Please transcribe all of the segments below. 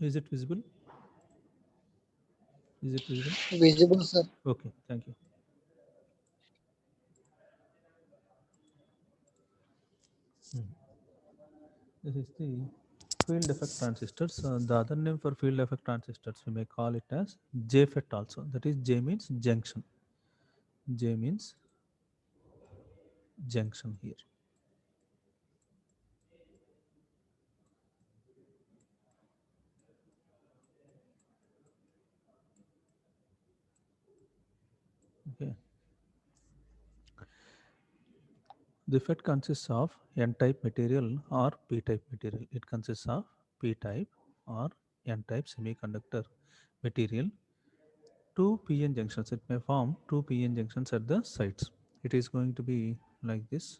Is it visible? Is it visible? Visible, sir. Okay, thank you. Hmm. This is the field effect transistors. The other name for field effect transistors, we may call it as JFET also. That is, J means junction. J means junction here. Okay. The FET consists of N-type material or P-type material. It consists of P-type or N-type semiconductor material. Two PN junctions. It may form two PN junctions at the sides. It is going to be like this.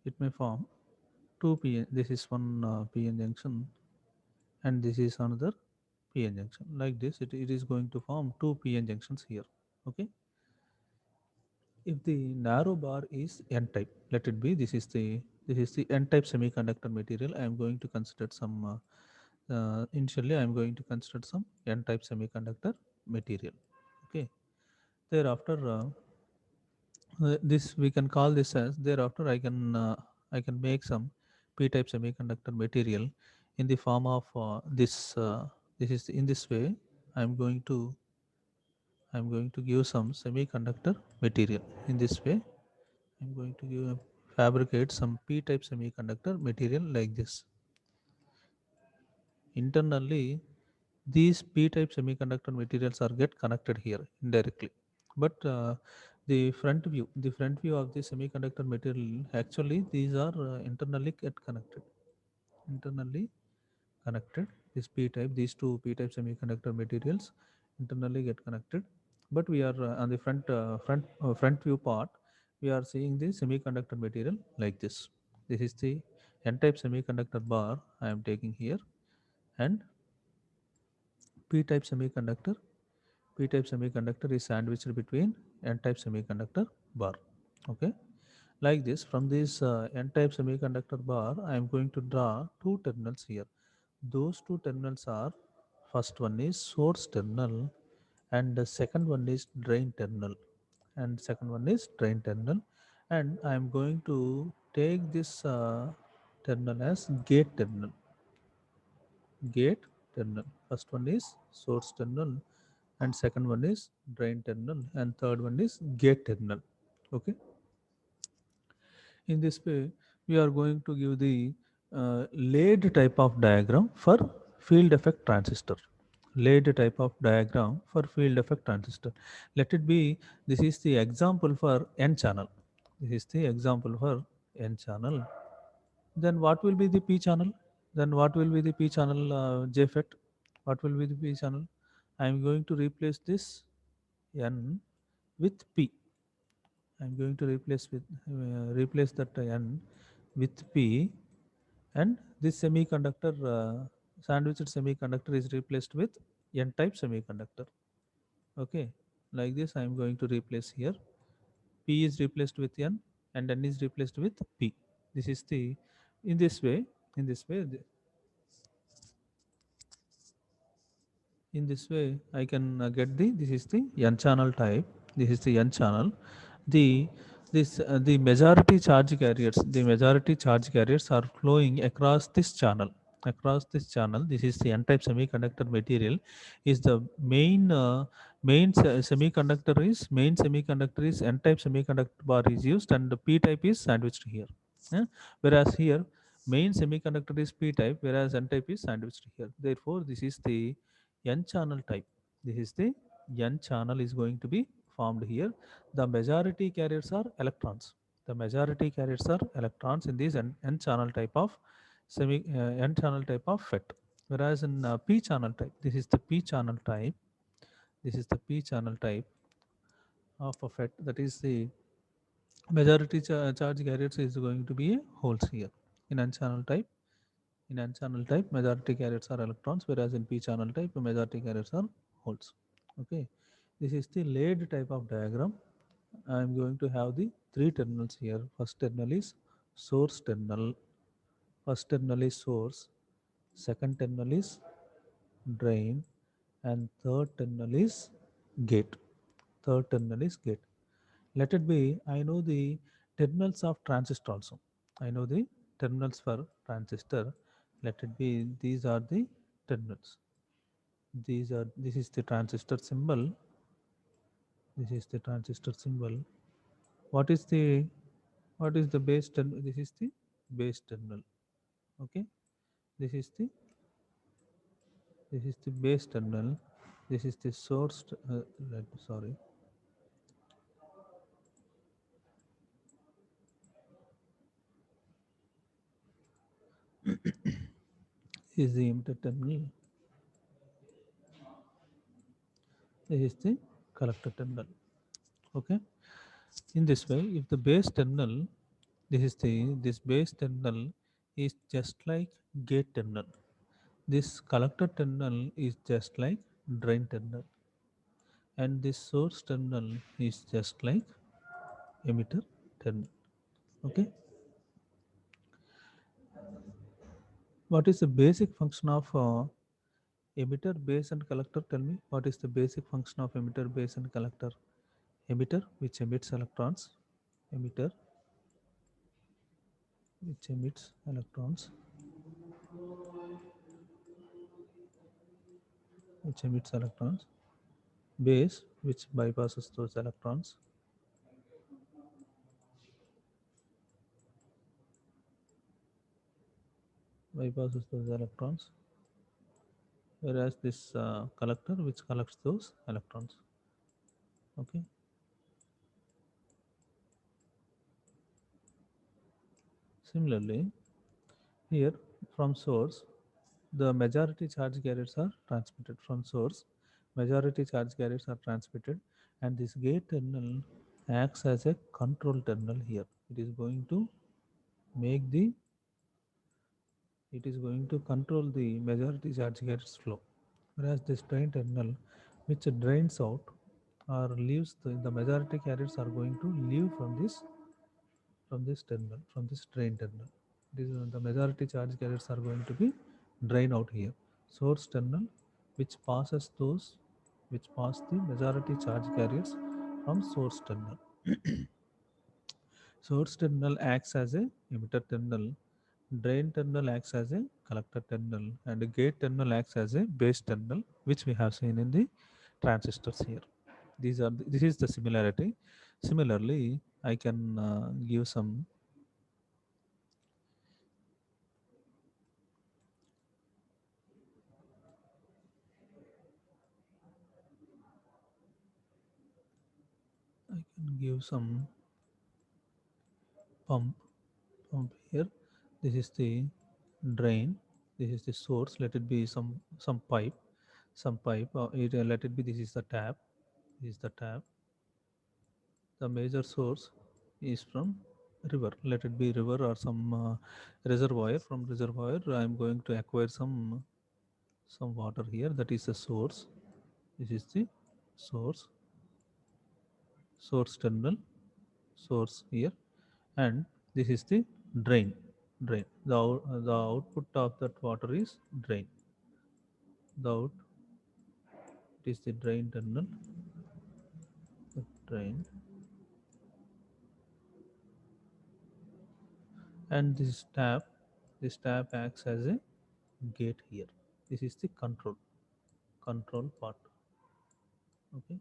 It may form two PN. This is one PN junction, and this is another PN junction. Like this, it is going to form two PN junctions here. Okay. If the narrow bar is n type, let it be, this is the n type semiconductor material. I am going to consider some initially I am going to consider some n type semiconductor material. Okay. Thereafter this we can call this as, thereafter I can make some p type semiconductor material in the form of this is in this way. I'm going to i'm going to give some semiconductor material in this way. I'm going to fabricate some p-type semiconductor material like this. Internally, these p-type semiconductor materials are get connected here indirectly. But the front view of the semiconductor material, actually these are internally get connected. Internally connected. This p-type, these two p-type semiconductor materials internally get connected. But we are on the front view part, we are seeing the semiconductor material like this. This is the n-type semiconductor bar I am taking here, and p-type semiconductor. P-type semiconductor is sandwiched between n-type semiconductor bar. Okay, like this. From this n-type semiconductor bar, I am going to draw two terminals here. Those two terminals are, first one is source terminal, and the second one is drain terminal, and second one is drain terminal. And I am going to take this terminal as gate terminal. Gate terminal. First one is source terminal, and second one is drain terminal, and third one is gate terminal. Okay. In this way, we are going to give the laid type of diagram for field effect transistor. Laid type of diagram for field effect transistor. Let it be, this is the example for N channel. This is the example for N channel. Then what will be the P channel? Then what will be the P channel JFET? What will be the P channel? I am going to replace this N with P. I'm going to replace that N with P, and this semiconductor sandwiched semiconductor is replaced with N-type semiconductor. Okay, like this I am going to replace here. P is replaced with N, and N is replaced with P. This is the, in this way, in this way, in this way I can get the, this is the n channel type. This is the n channel. The this uh, the majority charge carriers, the majority charge carriers are flowing across this channel. Across this channel, this is the n type semiconductor material is the main semiconductor is n type semiconductor bar is used, and the p type is sandwiched here. Yeah? Whereas here main semiconductor is p type, whereas n type is sandwiched here. Therefore this is the n channel type. This is the n channel is going to be formed here. The majority carriers are electrons. The majority carriers are electrons in this n channel type of n channel type of FET. Whereas in p channel type, this is the p channel type. This is the p channel type of a FET. That is the majority charge carriers is going to be holes here. In n channel type, in n channel type, majority carriers are electrons, whereas in p channel type, majority carriers are holes. Okay, this is the laid type of diagram. I am going to have the three terminals here. First terminal is source terminal. First terminal is source, second terminal is drain, and third terminal is gate. Third terminal is gate. Let it be, I know the terminals of transistor also. I know the terminals for transistor. Let it be, these are the terminals. This is the transistor symbol. This is the transistor symbol. What is the base terminal? This is the base terminal. Okay. This is the base terminal. This is the source. Sorry. Is the emitter terminal. This is the collector terminal. Okay. In this way, if the base terminal, this base terminal is just like gate terminal. This collector terminal is just like drain terminal, and this source terminal is just like emitter terminal. Okay. What is the basic function of emitter, base, and collector? Tell me, what is the basic function of emitter, base, and collector? Emitter, which emits electrons. Emitter, which emits electrons. Which emits electrons. Base, which bypasses those electrons. Bypasses those electrons. Whereas this collector, which collects those electrons. Okay. Similarly, here from source, the majority charge carriers are transmitted from source. Majority charge carriers are transmitted, and this gate terminal acts as a control terminal here. Make the it is going to control the majority charge carriers flow. Whereas this drain terminal, which drains out or leaves, the majority carriers are going to leave from this terminal, from this drain terminal. The majority charge carriers are going to be drain out here. Source terminal, which passes those, which pass the majority charge carriers from source terminal. Source terminal acts as a emitter terminal, drain terminal acts as a collector terminal, and the gate terminal acts as a base terminal, which we have seen in the transistors here. This is the similarity. Similarly, I can give some. I can give some pump here. This is the drain. This is the source. Let it be some pipe, let it be. This is the tap. This is the tap. The major source is from river. Let it be river or some reservoir. From reservoir, I am going to acquire some water here. That is the source. This is the source. Source terminal. Source here, and this is the drain. Drain. The output of that water is drain. The out it is the drain terminal. The drain, and this tap acts as a gate here. This is the control part. Okay.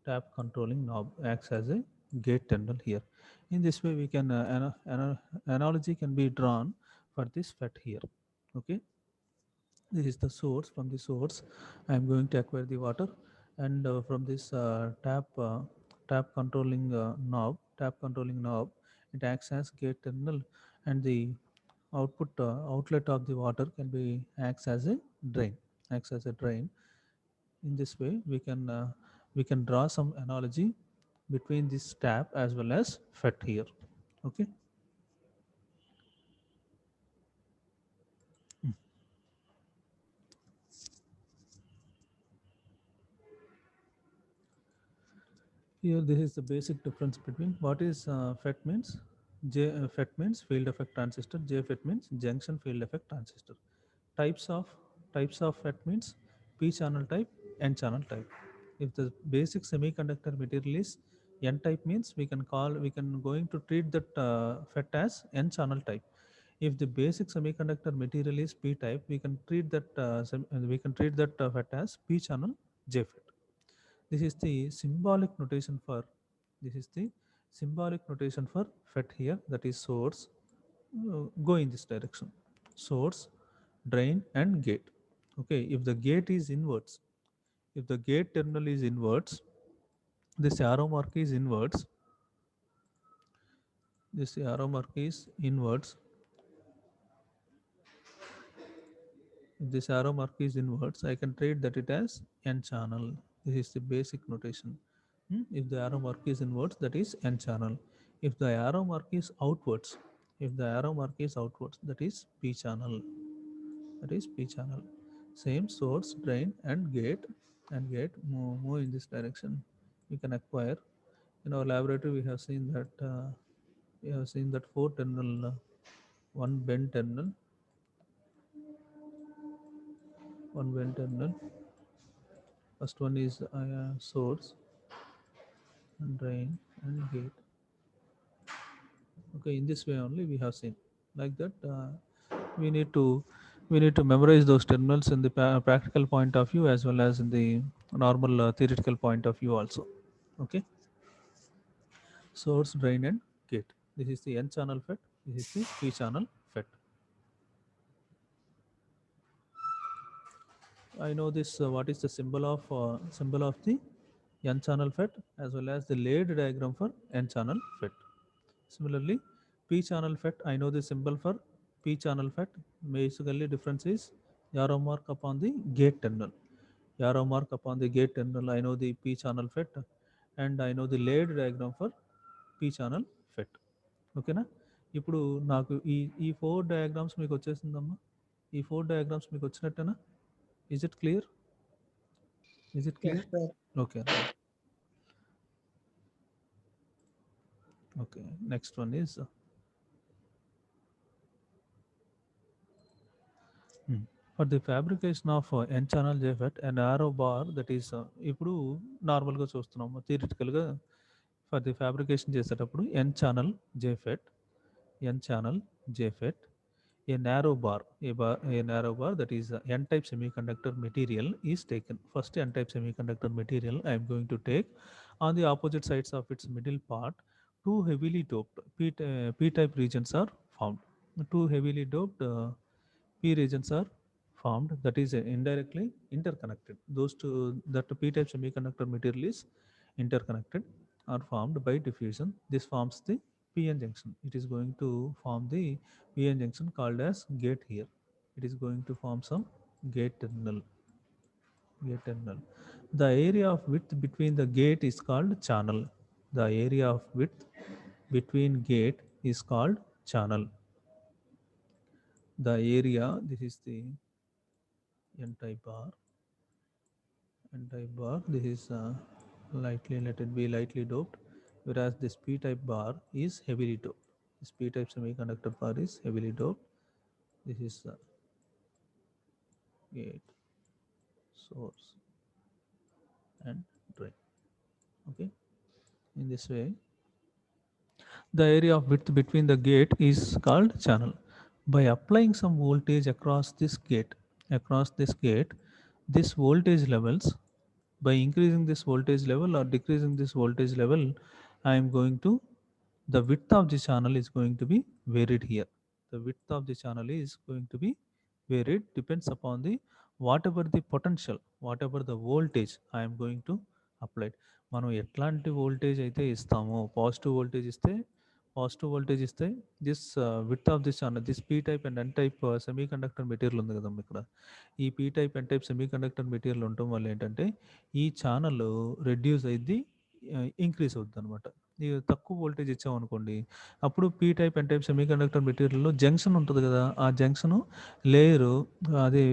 Tap controlling knob acts as a gate terminal here. In this way, we can analogy can be drawn for this FET here. Okay. This is the source. From the source, I am going to acquire the water, and from this tap controlling knob, it acts as gate terminal, and the outlet of the water can be acts as a drain. Acts as a drain. In this way, we can draw some analogy between this tap as well as FET here. Okay. Here, this is the basic difference between what is FET means. FET means field effect transistor. JFET means junction field effect transistor. Types of FET means P channel type, N channel type. If the basic semiconductor material is N type, means we can going to treat that FET as N channel type. If the basic semiconductor material is P type, we can treat that FET as P channel JFET. This is the symbolic notation for this is the symbolic notation for FET here, that is source, go in this direction, source, drain and gate. Okay, if the gate is inverts, if the gate terminal is inverts, this arrow mark is inverts, this arrow mark is inverts, if this arrow mark is inverts, I can treat that it as N channel. This is the basic notation. If the arrow mark is inwards, that is N channel. If the arrow mark is outwards, if the arrow mark is outwards, that is P channel. That is P channel. Same source, drain, and gate, move in this direction. You can acquire. In our laboratory, we have seen that four terminal, one bend terminal, one bend terminal. First one is source, and drain, and gate. Okay, in this way only we have seen like that. We need to memorize those terminals in the practical point of view as well as in the normal theoretical point of view also. Okay, source, drain and gate. This is the N channel FET, this is the P channel FET. I know this what is the symbol of the N channel FET as well as the laid diagram for N channel FET. Similarly, P channel FET, I know the symbol for P channel FET. Basically, difference is arrow mark upon the gate terminal. Arrow mark upon the gate terminal, I know the P channel FET, and I know the laid diagram for P channel FET. ఓకేనా? ఇప్పుడు నాకు ఈ four diagrams మీకు వచ్చేసిందమ్మా. ఈ four diagrams మీకు వచ్చినట్టేనా? Is it clear? Is it clear? Yes, sir. Okay. Okay. Next one is for the fabrication of N channel JFET and arrow bar, that is ఇప్పుడు నార్మల్గా చూస్తున్నాము థియరిటికల్గా. ఫర్ ది ఫ్యాబ్రికేషన్ చేసేటప్పుడు N channel JFET, N channel JFET, a narrow bar, a narrow bar, that is N type semiconductor material is taken. First N type semiconductor material I am going to take. On the opposite sides of its middle part, two heavily doped P type regions are found. Two heavily doped P regions are formed, that is indirectly interconnected. Those two, that P type semiconductor material is interconnected, are formed by diffusion. This forms the PN junction. It is going to form the PN junction called as gate here. It is going to form some gate terminal. Gate terminal. The area of width between the gate is called channel. The area of width between gate is called channel. The area, this is the N type bar. N type bar, this is lightly, let it be lightly doped, whereas this P type bar is heavily doped. This P type semiconductor bar is heavily doped. This is gate, source, and drain. Okay, in this way, the area of width between the gate is called channel. By applying some voltage across this gate, this voltage levels, by increasing this voltage level or decreasing this voltage level, I am going to, the width of the channel is going to be varied here. The width of the channel is going to be varied, depends upon the whatever the potential, whatever the voltage I am going to apply. మనం ఎట్లాంటి voltage అయితే ఇస్తామో, positive voltage ఇస్తే this with of this channel, this P type and N type semiconductor material ఉంది కదమ్మా ఇక్కడ. ఈ P type N type semiconductor material ఉండటం వల్ల ఏంటంటే ఈ ఛానల్ రెడ్యూస్ అయింది, ఇంక్రీజ్ అవుతుంది అనమాట. తక్కువ వోల్టేజ్ ఇచ్చామనుకోండి, అప్పుడు P type N type semiconductor మెటీరియల్లో జంక్షన్ ఉంటుంది కదా, ఆ జంక్షను లేయరు, అది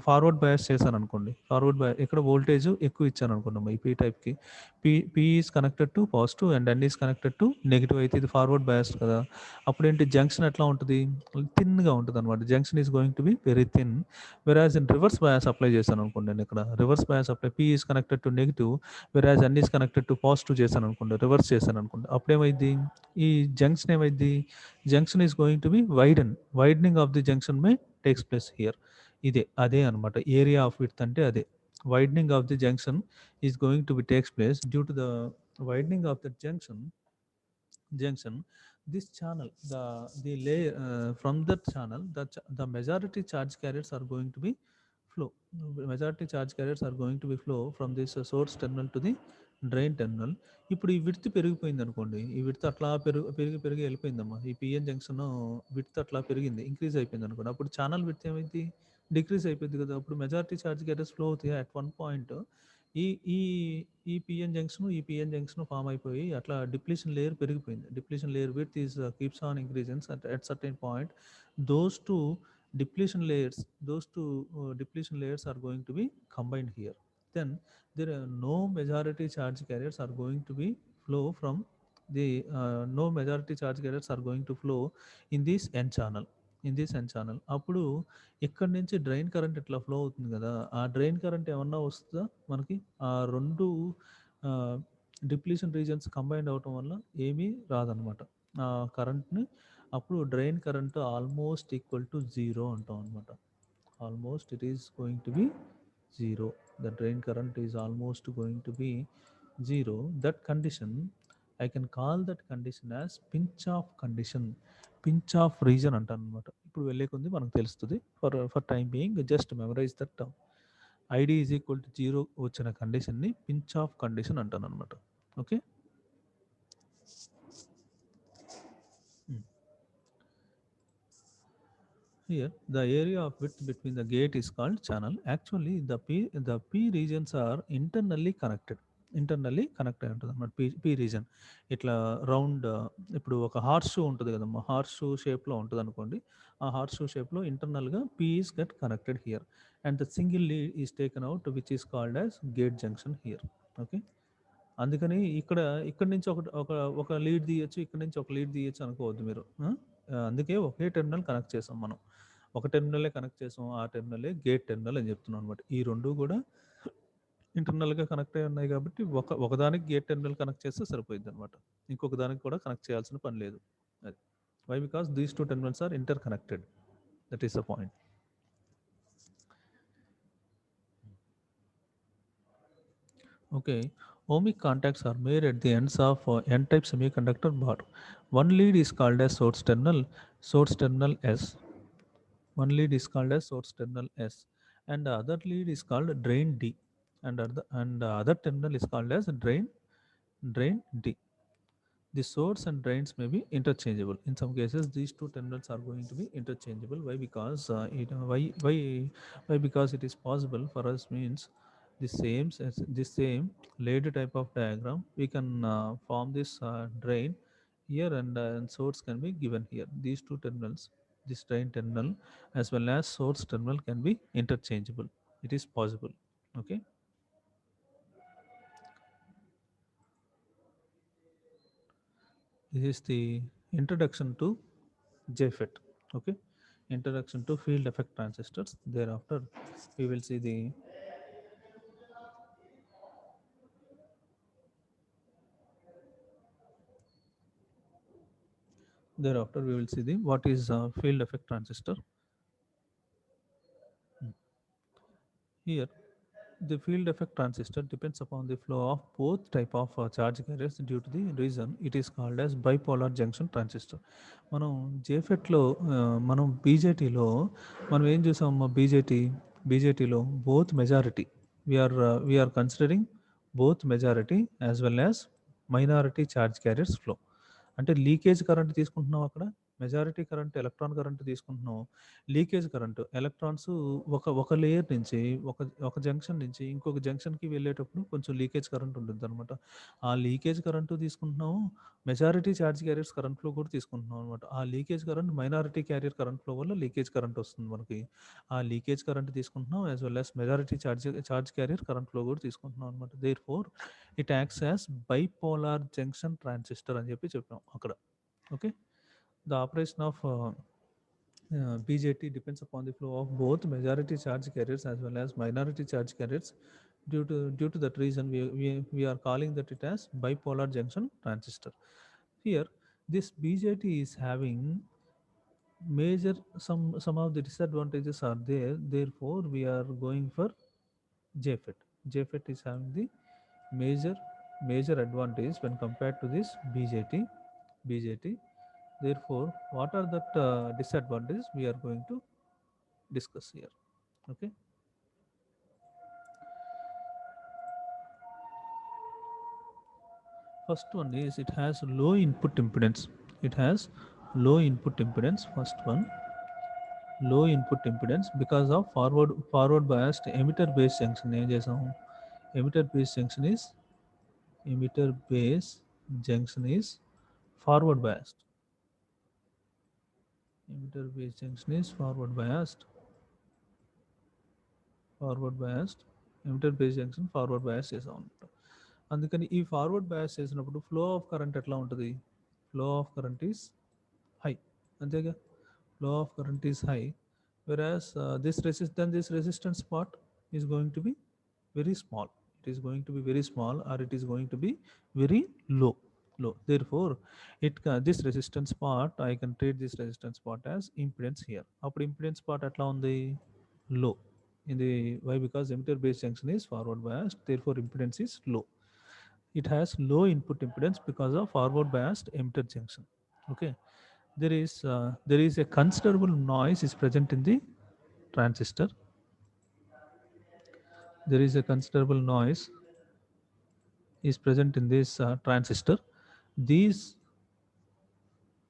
ఫార్వర్డ్ బయాస్ చేశాననుకోండి, ఫార్వర్డ్ బయాస్ ఇక్కడ వోల్టేజ్ ఎక్కువ ఇచ్చాననుకున్నాము ఈ పీ టైప్కి. P is connected to positive and N is connected to negative అయితే ఇది ఫార్వర్డ్ బయాస్ కదా. అప్పుడేంటి జంక్షన్ ఎట్లా ఉంటుంది, థిన్గా ఉంటుంది అనమాట. Junction is going to be very thin. Whereas in reverse bias apply చేశాను అనుకోండి, నేను ఇక్కడ reverse bias apply, P is connected to negative వెరాజ్ ఎన్ ఈజ్ కనెక్టెడ్ టు పాజిటివ్ చేశాను అనుకోండి, రివర్స్ చేశాను అనుకోండి, అప్పుడేమైంది, ఈ జంక్షన్ ఏమైంది, junction is going to B widening of the junction May takes place here. ఇదే అదే అనమాట ఏరియా ఆఫ్ విడ్త్ అంటే అదే. Widening of the junction is going to be takes place due to the widening of the junction. This channel, the layer from that channel, the majority charge carriers are going to be flow. Majority charge carriers are going to be flow from this source terminal to the drain terminal. ఇప్పుడు ఈ width పెరిగిపోయింది అనుకోండి, ఈ width అట్లా పెరిగి పెరిగి వెళ్ళిపోయిందమ్మా, ఈ PN junction width అట్లా పెరిగింది, ఇంక్రీజ్ అయిపోయింది అనుకోండి, అప్పుడు ఛానల్ విడ్త్ ఏమైంది, డిక్రీజ్ అయిపోయింది కదా. అప్పుడు majority charge carriers flow at one వన్ పాయింట్. ఈ ఈ ఈ పిఎన్ జంక్షన్ ఫామ్ అయిపోయి అట్లా డిప్లీషన్ లేయర్ పెరిగిపోయింది. Depletion layer with is keeps on increases at certain point. Those two depletion layers those two depletion layers are going to be combined here. Then there are no majority charge carriers are going to be flow from the no majority charge carriers are going to flow in this n channel. అప్పుడు ఇక్కడ నుంచి drain current ఇట్లా flow అవుతుంది కదా, ఆ drain current ఏమన్నా వస్తుందా మనకి, ఆ రెండు డిప్లీషన్ రీజన్స్ కంబైండ్ అవటం వల్ల ఏమీ రాదనమాట ఆ కరెంట్ని. అప్పుడు drain current almost equal to zero అంటాం అనమాట. Almost it is going to be zero. The drain current is almost going to be zero. That condition I can call that condition as pinch off condition, pinch off region అంటాను అనమాట. ఇప్పుడు వెళ్ళే కొంది మనకు తెలుస్తుంది. For time being just memorise that term. ID is equal to zero వచ్చిన కండిషన్ని pinch off condition అంటాను అనమాట. Okay. Here, the area of width between the gate is called channel. Actually, the P regions are internally connected. Internally connect అయి ఉంటుంది అన్నమాట. P reason ఇట్లా round, ఇప్పుడు ఒక హార్స్ షూ ఉంటుంది కదమ్మా, హార్స్ షూ షేప్లో ఉంటుంది అనుకోండి. ఆ హార్స్ షూ షేప్లో ఇంటర్నల్గా P is get connected here and the single lead is taken out which is called as gate junction here. Okay. అందుకని ఇక్కడ నుంచి ఒక లీడ్ తీయచ్చు, ఇక్కడ నుంచి ఒక లీడ్ తీయచ్చు అనుకోవద్దు మీరు. అందుకే ఒకే టెర్మినల్ కనెక్ట్ చేసాం మనం, ఒక టెర్మినలే కనెక్ట్ చేసాం, ఆ టెర్మినలే గేట్ టెర్మినల్ అని చెప్తున్నాం అనమాట. ఈ రెండు కూడా ఇంటర్నల్గా కనెక్ట్ అయి ఉన్నాయి కాబట్టి ఒకదానికి గేట్ టెర్మినల్ కనెక్ట్ చేస్తే సరిపోయింది అనమాట. ఇంకొక దానికి కూడా కనెక్ట్ చేయాల్సిన పని లేదు. అది why, because these two terminals are interconnected. That is the point. Okay, ohmic contacts are made at the ends of n-type semiconductor bar. One lead is called as source terminal S. One lead is called as source terminal S, and the other lead is called drain D, and the other terminal is called as drain D. The source and drains may be interchangeable. In some cases, these two terminals are going to be interchangeable. Why? Because because it is possible for us means the same laid type of diagram. We can form this drain here, and source can be given here. These two terminals, this drain terminal as well as source terminal, can be interchangeable. It is possible. Okay. This is the introduction to JFET. Okay, introduction to field effect transistors. Thereafter, we will see the what is field effect transistor. Here, the field effect transistor depends upon the flow of both type of charge carriers due to the reason it is called as bipolar junction transistor. మనం జేఫెట్లో మనం బీజేటీలో మనం ఏం చూసాము, బీజేటీలో both majority we're considering both majority as well as minority charge carriers flow. అంటే leakage current తీసుకుంటున్నాం అక్కడ, majority current electron current తీసుకుంటున్నాం. లీకేజ్ కరెంట్ ఎలక్ట్రాన్స్ ఒక లేయర్ నుంచి ఒక ఒక జంక్షన్ నుంచి ఇంకొక జంక్షన్‌కి వెళ్ళేటప్పుడు కొంచెం లీకేజ్ కరెంట్ ఉంటుందనమాట. ఆ లీకేజ్ కరెంటు తీసుకుంటున్నాము. Majority charge carriers current flow కూడా తీసుకుంటున్నాం అనమాట. ఆ leakage current minority carrier current flow వల్ల లీకేజ్ కరెంట్ వస్తుంది మనకి. ఆ లీకేజ్ కరెంట్ తీసుకుంటున్నాం as well as majority charge carrier current flow కూడా తీసుకుంటున్నాం అనమాట. Therefore it acts as bipolar junction transistor అని చెప్పి చెప్పాం అక్కడ. Okay. The operation of BJT depends upon the flow of both majority charge carriers as well as minority charge carriers. Due to that reason, we are calling that it as bipolar junction transistor. Here, this BJT is having major some of the disadvantages are there. Therefore, we are going for JFET. JFET is having the major major advantage when compared to this BJT. Therefore, what are the disadvantages we are going to discuss here? Okay. First one is it has low input impedance. It has low input impedance. First one, low input impedance because of forward biased emitter base junction. ఏం చేసాము? emitter base junction is emitter base junction is forward biased. Emitter base junction is forward biased emitter base junction forward bias చేసాం అనమాట. అందుకని ఈ forward bias చేసినప్పుడు flow of current ఎట్లా ఉంటుంది? Flow of current is high, అంతేగా. Flow of current is high, whereas this resistance part is going to be very small. It is going to be very small, or it is going to be very low. Therefore this resistance part, I can treat this resistance part as impedance here. అప్పుడు impedance part ఎట్లా ఉంది? Low. In the why? Because emitter base junction is forward biased, therefore impedance is low. It has low input impedance because of forward biased emitter junction. Okay. There is a considerable noise is present in the transistor. There is a considerable noise is present in this transistor. These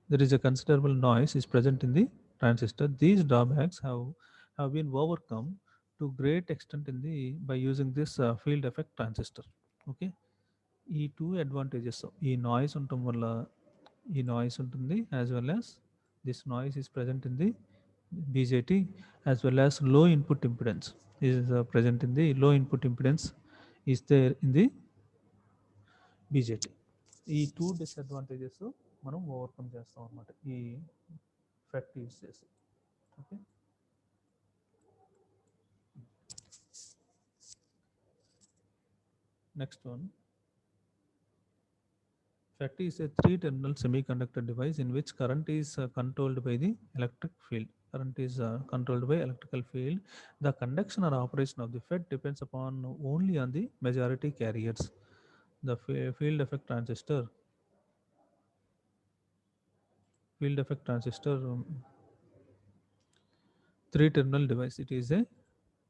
There is a considerable noise is present in the transistor. These drawbacks have been overcome to great extent in the by using this field effect transistor. Okay. ఈ two advantages, ఈ noise ఉండటం వల్ల ఈ noise ఉంటుంది, as well as this noise is present in the BJT, as well as low input impedance is present in the low input impedance is there in the BJT. ఈ two disadvantages మనం overcome చేస్తాం అనమాట ఈ FET use చేసి. Okay. Next one, FET is a three-terminal semiconductor device in which current is controlled by the electric field. Current is controlled by electrical field. The conduction or operation of the FET depends upon only on the majority carriers. The field effect transistor three-terminal device. It is a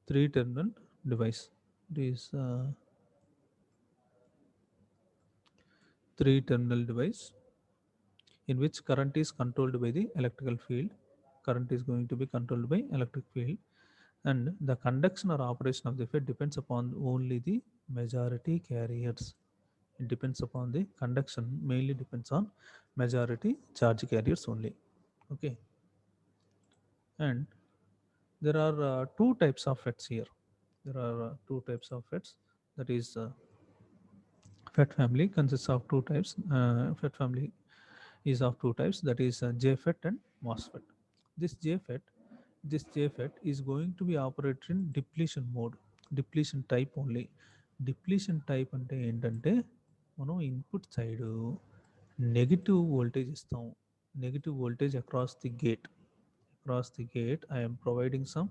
three-terminal device. It is three-terminal device in which current is controlled by the electrical field. Current is going to be controlled by electric field, and the conduction or operation of the FET depends upon only the majority carriers. It depends upon the conduction, mainly depends on majority charge carriers only. Okay. And there are two types of FETs here. There are two types of FETs. That is FET family consists of two types. FET family is of two types, that is JFET and MOSFET. This JFET, this JFET is going to be operated in depletion mode, depletion type only. Depletion type అంటే ఏంటంటే మనం input side negative voltage ఇస్తాం. Negative voltage across the gate. Across the gate, I am providing some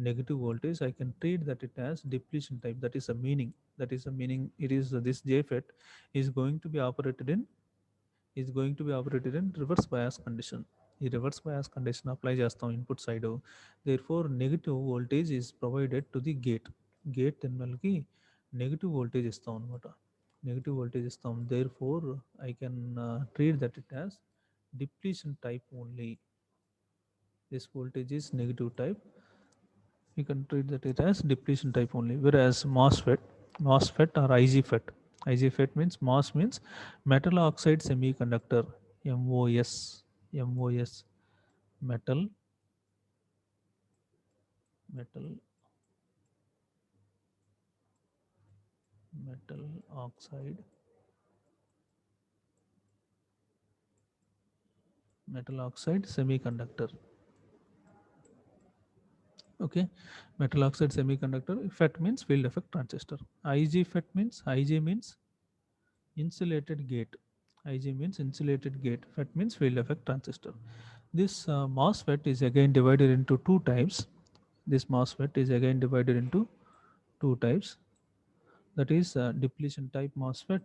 negative voltage. I can treat that it as depletion type. That is a meaning. That is a meaning. It is this JFET is going to be operated in reverse bias condition. ఈ reverse bias condition apply చేస్తాం input side. Therefore negative voltage is provided to the gate టెర్మినల్కి negative voltage ఇస్తాం అనమాట. Negative voltage ఇస్తాం. Therefore I can treat that it as depletion type only. This voltage is negative type. You can treat that it as depletion type only. Whereas MOSFET or IGFET. IGFET means MOS means metal oxide semiconductor. MOS. MOS. Metal metal metal oxide semiconductor. Okay, metal oxide semiconductor. FET means field effect transistor. IG means insulated gate. IG means insulated gate. FET means field effect transistor. This MOSFET is again divided into two types. This MOSFET is again divided into two types, that is depletion type MOSFET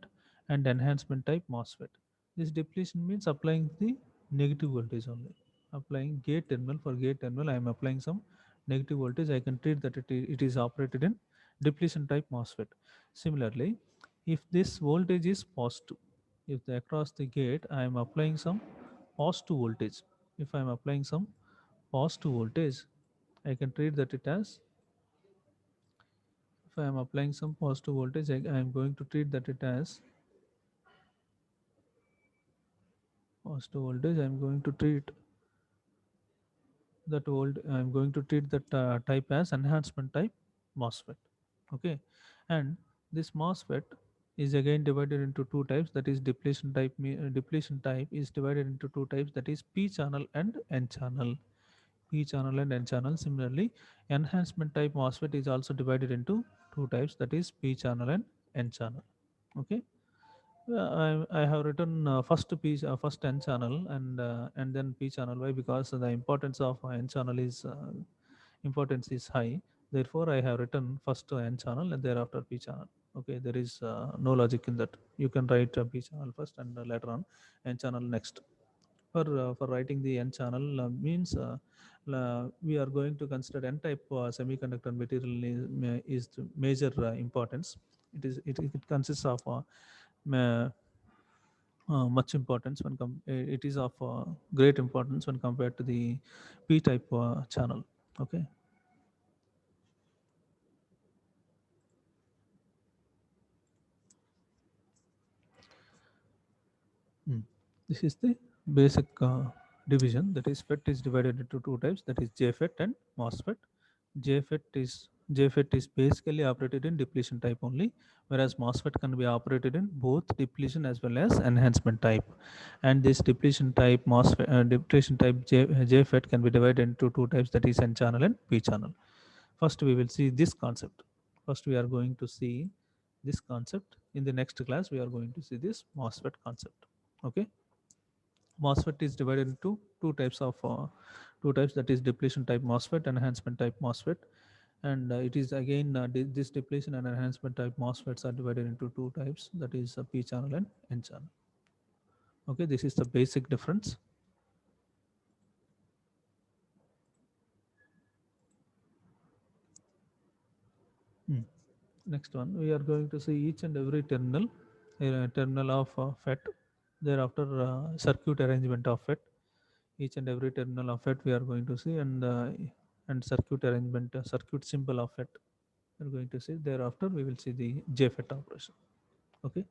and enhancement type MOSFET. This depletion means applying the negative voltage only. Applying gate terminal, for gate terminal I am applying some negative voltage. I can treat that it is operated in depletion type MOSFET. Similarly, if this voltage is positive, if across the gate I am applying some positive voltage, if I am applying some positive voltage, I can treat that it as, if I am applying some positive voltage, I am going to treat that it as positive voltage. I am going to treat that type as enhancement type MOSFET. Okay, and this MOSFET is again divided into two types. That is depletion type. Depletion type is divided into two types. That is P channel and N channel. P channel and N channel. Similarly, enhancement type MOSFET is also divided into two types. That is P channel and N channel. Okay. I have written first N channel and then P channel. Why? Because the importance of N channel is importance is high. Therefore, I have written first N channel and thereafter P channel. Okay, there is no logic in that. You can write P channel first and later on N channel next. For writing the N channel means we are going to consider N type semiconductor material is the major importance. It consists of much importance it is of great importance when compared to the P type channel. Okay. Mm. This is the basic division. That is FET is divided into two types. That is JFET and MOSFET. JFET is basically operated in depletion type only, whereas MOSFET can be operated in both depletion as well as enhancement type. And this depletion type JFET can be divided into two types. That is N channel and P channel. First, we will see this concept. First, we are going to see this concept. In the next class, we are going to see this MOSFET concept. Okay. MOSFET is divided into two types, that is depletion type MOSFET, enhancement type MOSFET, and it is again this depletion and enhancement type MOSFETs are divided into two types, that is P channel and N channel. Okay, this is the basic difference. Hmm. Next one, we are going to see each and every terminal of FET. Thereafter, circuit arrangement of FET. Each and every terminal of FET we are going to see, and circuit arrangement, circuit symbol of FET we are going to see. Thereafter, we will see the JFET operation. Okay,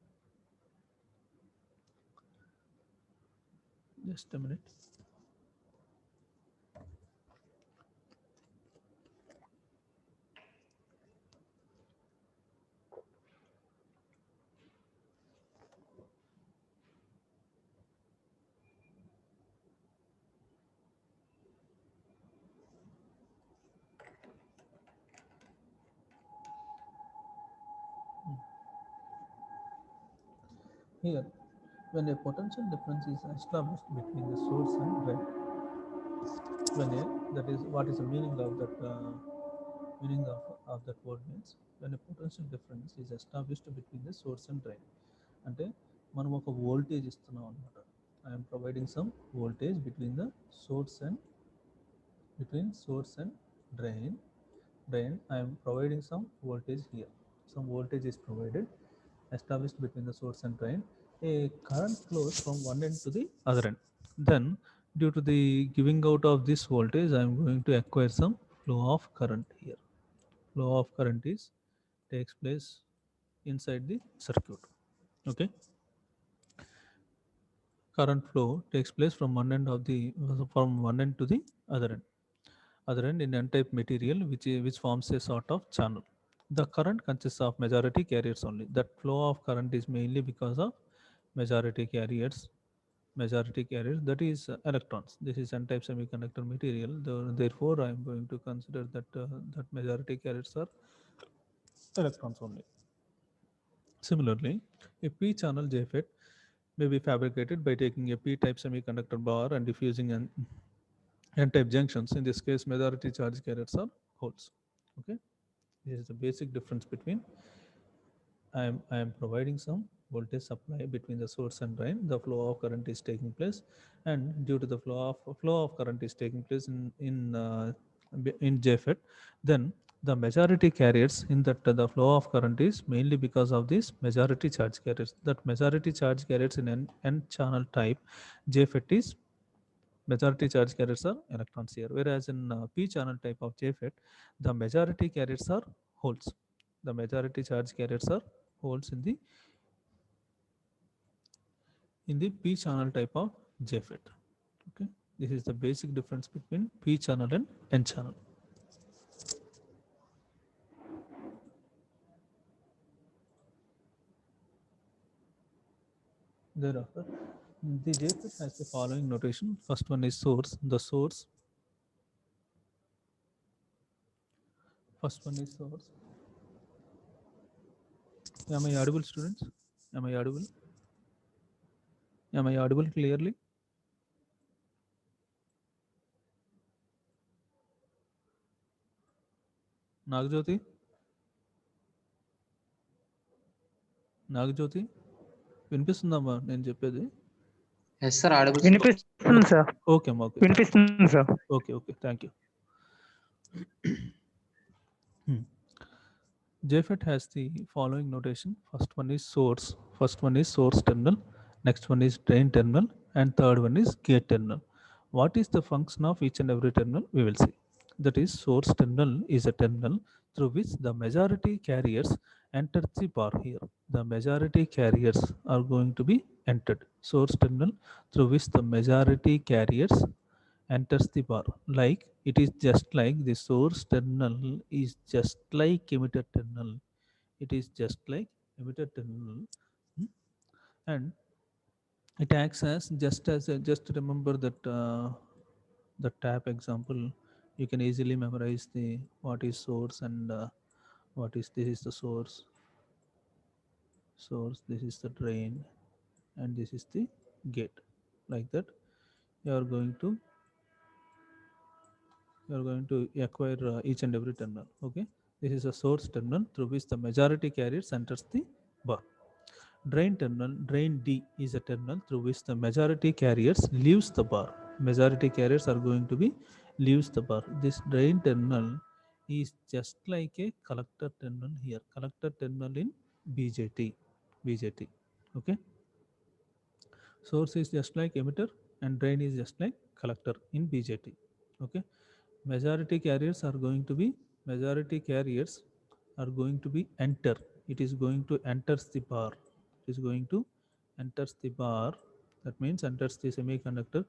just a minute. Here, when a potential difference is established between the source and drain, that is what is the meaning of that that word means, when a potential difference is established between the source and drain. అంటే మనం ఒక voltage ఇస్తున్నాం అనమాట. I'm providing some voltage between source and drain. I am providing some voltage here. Some voltage is provided, established between the source and drain. A current flows from one end to the other end. Then due to the giving out of this voltage, I am going to acquire some flow of current here. Flow of current is takes place inside the circuit. Okay, current flow takes place from one end of the from one end to the other end. Other end in n-type material, which forms a sort of channel. The current consists of majority carriers only. That flow of current is mainly because of majority carriers. Majority carriers, that is electrons. This is n-type semiconductor material. Therefore, I am going to consider that that majority carriers are electrons only. Similarly, a p-channel JFET may be fabricated by taking a p-type semiconductor bar and diffusing an n-type junctions. In this case, majority charge carriers are holes. Okay, this is the basic difference between I am providing some voltage supply between the source and drain. The flow of current is taking place, and due to the flow of current is taking place in JFET, then the majority carriers in that the flow of current is mainly because of these majority charge carriers. That majority charge carriers in n channel type JFET is majority charge carriers are electrons here, whereas in p channel type of JFET, the majority carriers are holes. The majority charge carriers are holes in the p channel type of JFET. Okay, this is the basic difference between p channel and n channel. Thereafter, the JFET has the following notation. First one is source. The source. First one is source. Am I audible, students? Am I audible? Am I audible clearly? Nagjoti? Nagajyothi వినిపిస్తుందమ్మా నేను చెప్పేది? Yes sir, audible sir. వినిపిస్తుంది sir. Okay అమ్మా, okay, వినిపిస్తుంది sir. Okay, okay, thank you. JFET has the following notation. First one is source. First one is source terminal. Next one is drain terminal, and third one is gate terminal. What is the function of each and every terminal? We will see. That is, source terminal is a terminal through which the majority carriers enter the bar here. The majority carriers are going to be entered. Source terminal through which the majority carriers enters the bar. Like it is just like the source terminal is just like emitter terminal. It is just like emitter terminal. And it acts as just remember that the tap example. You can easily memorize the what is source and what is this is the source. This is the drain, and this is the gate. Like that, you are going to acquire each and every terminal. Okay, this is a source terminal through which the majority carriers enters the bar. Drain terminal, drain D, is a terminal through which the majority carriers leaves the bar. Majority carriers are going to be leaves the bar. This drain terminal is just like a collector terminal here. Collector terminal in BJT. Okay, source is just like emitter, and drain is just like collector in BJT. Okay, majority carriers are going to be enter. It is going to enters the bar. It is going to enters the bar. That means enters the semiconductor,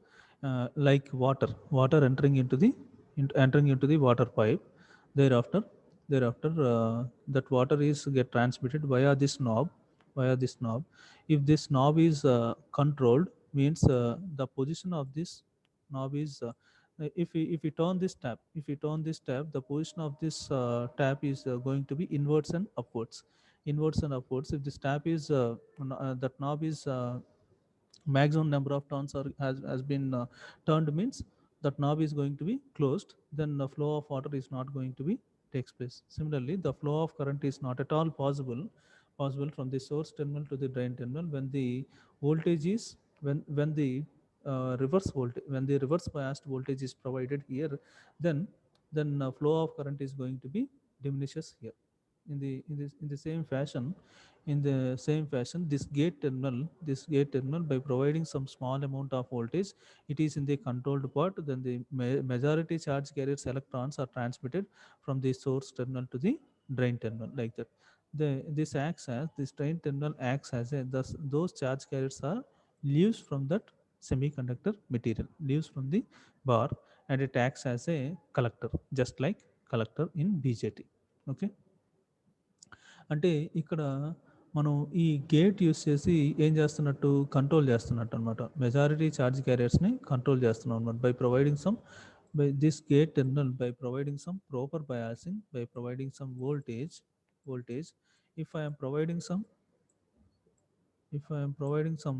like water entering into the water pipe. Thereafter that water is get transmitted via this knob. If this knob is controlled, means the position of this knob is if we turn this tap, the position of this tap is going to be inwards and upwards. If this tap is that knob is maximum number of turns has been turned, means that knob is going to be closed, then the flow of water is not going to be takes place. Similarly, the flow of current is not at all possible from the source terminal to the drain terminal when the voltage is when the reverse biased voltage is provided here. Then flow of current is going to be diminishes here. In the same fashion, In the same fashion, this gate terminal, by providing some small amount of voltage, it is in the controlled part, then the majority charge carriers electrons are transmitted from the source terminal to the drain terminal, like that. This drain terminal acts as a, thus those charge carriers are leaves from that semiconductor material, leaves from the bar, and it acts as a collector, just like collector in BJT. Okay. అంటే ఇక్కడ మనం ఈ gate use చేసి ఏం చేస్తున్నట్టు, control చేస్తున్నట్టు అనమాట. Majority charge క్యారియర్స్ని control చేస్తున్నాం అనమాట by providing some, by this gate terminal, by providing some proper biasing, by providing some voltage. If I am providing some, if I am providing some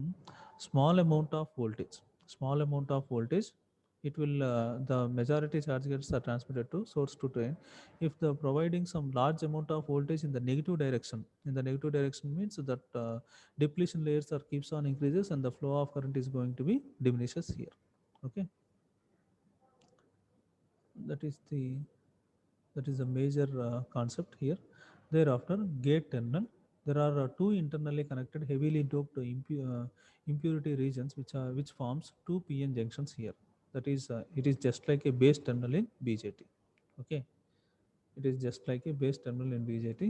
small amount of voltage, it will the majority charge gets are transmitted to source to drain. If the providing some large amount of voltage in the negative direction, in the negative direction means that depletion layers are keeps on increases and the flow of current is going to be diminishes here. Okay, that is the, that is a major concept here. Thereafter, gate terminal, there are two internally connected heavily doped impurity regions which forms two PN junctions here. That is it is just like a base terminal in BJT. Okay, it is just like a base terminal in BJT,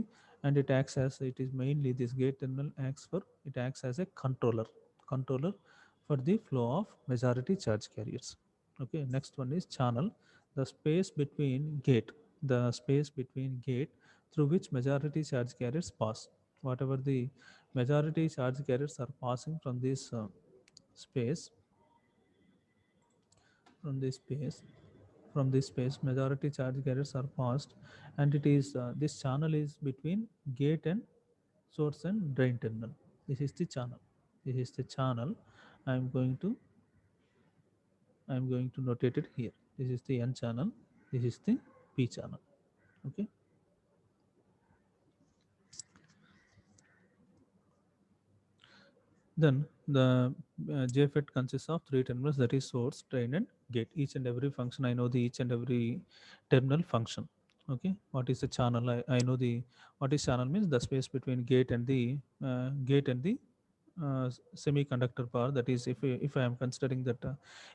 and it acts as, it is mainly this gate terminal acts for, it acts as a controller for the flow of majority charge carriers. Okay, next one is channel, the space between gate, the space between gate through which majority charge carriers pass. Whatever the majority charge carriers are passing from this space, from this space, from this space majority charge carriers are passed, and it is this channel is between gate and source and drain terminal. This is the channel, this is the channel. i am going to I am going to notate it here. This is the N channel, this is the P channel. Okay, then the JFET consists of three terminals, that is source, drain, and gate. Each and every function I know the each and every terminal function. Okay, what is the channel? I know the, what is channel means the space between gate and the semiconductor bar. That is, if I am considering that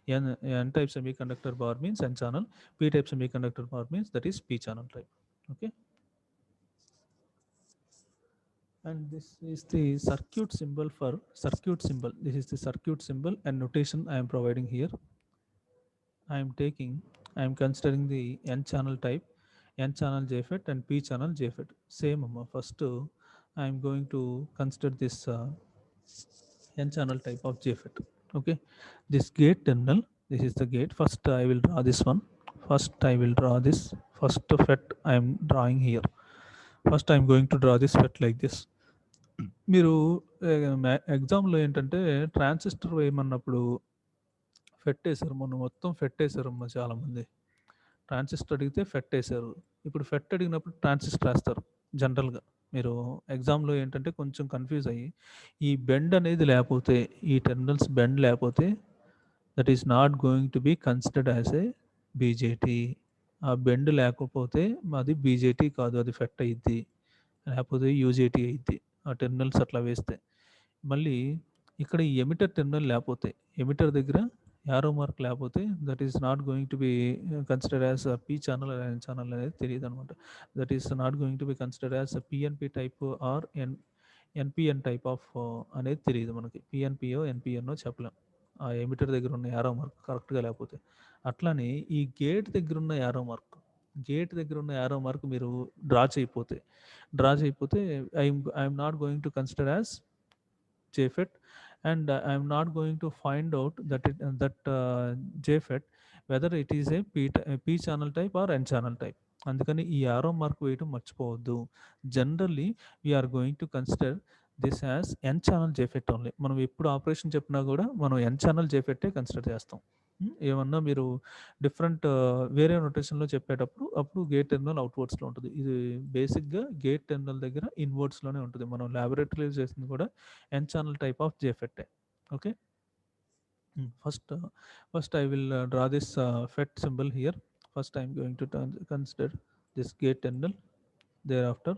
N type semiconductor bar means N channel, P type semiconductor bar means that is P channel type. Okay, and this is the circuit symbol for circuit symbol. This is the circuit symbol and notation I am providing here. I am taking, I am considering the N channel type, N channel JFET and P channel JFET. Same first I am going to consider this N channel type of JFET. Okay, this gate terminal, this is the gate. First I will draw this one. First I will draw this first FET I am drawing here. First I am going to draw this FET like this. మీరు ఎగ్జామ్లో ఏంటంటే transistor వేయమన్నప్పుడు ఫెట్ వేశారు, మొన్న మొత్తం ఫెట్ వేశారమ్మా చాలామంది. Transistor అడిగితే ఫెట్ వేశారు, ఇప్పుడు ఫెట్ అడిగినప్పుడు ట్రాన్సిస్టర్ వేస్తారు జనరల్గా. మీరు ఎగ్జామ్లో ఏంటంటే కొంచెం కన్ఫ్యూజ్ అయ్యి, ఈ బెండ్ అనేది లేకపోతే, ఈ టెర్మినల్స్ బెండ్ లేకపోతే that is not going to be considered as a BJT. ఆ బెండ్ లేకపోతే అది బీజేటీ కాదు, అది ఫెట్ అయ్యిద్ది, లేకపోతే యూజేటీ అయ్యిద్ది ఆ టెర్మినల్స్ అట్లా వేస్తే. మళ్ళీ ఇక్కడ ఈ ఎమిటర్ టెర్మినల్ లేకపోతే, ఎమిటర్ దగ్గర యారో మార్క్ లేకపోతే that is not going to be consider as P channel N channel అనేది తెలియదు అనమాట. That is not going to be consider as PNP type or NPN type of అనేది తెలియదు మనకి. పిఎన్పిఓ ఎన్పిఎన్ఓ చెప్పలేం ఆ ఎమిటర్ దగ్గర ఉన్న యారో మార్క్ కరెక్ట్గా లేకపోతే. అట్లానే ఈ గేట్ దగ్గర ఉన్న యారో మార్క్, గేట్ దగ్గర ఉన్న యారో మార్క్ మీరు డ్రా చేయకపోతే I'm not going to consider as JFET, and I am not going to find out that JFET whether it is a P channel type or N channel type. అందుకని ఈ arrow mark వేయడం మర్చిపోవద్దు. Generally we're going to consider this as N channel JFET only. మనం ఎప్పుడు operation చెప్పినా కూడా మనం ఎన్ channel జేఫెట్టే consider చేస్తాం. ఏమన్నా మీరు డిఫరెంట్ వేరే నొటేషన్లో చెప్పేటప్పుడు అప్పుడు గేట్ టెర్మినల్ అవుట్వర్డ్స్లో ఉంటుంది. ఇది బేసిక్గా గేట్ టెర్మినల్ దగ్గర ఇన్వర్డ్స్లోనే ఉంటుంది. మనం ల్యాబొరేటరీలో చేసింది కూడా ఎన్ ఛానల్ టైప్ ఆఫ్ జేఫెట్టే. Okay, first I will draw this FET symbol here. First I am going to consider this gate terminal. Thereafter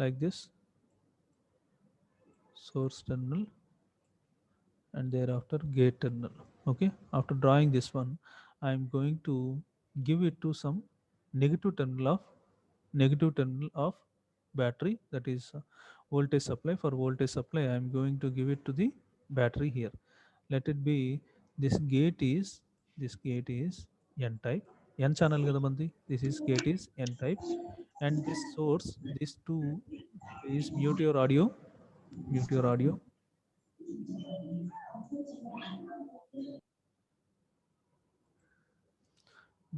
like this, source terminal, and thereafter gate terminal. Okay, after drawing this one, I am going to give it to some negative terminal of battery, that is voltage supply. For voltage supply I am going to give it to the battery here. Let it be, this gate is, this gate is n type, n channel kada mandi, this is gate is n type, and this source, these two, is mute your audio, mute your audio.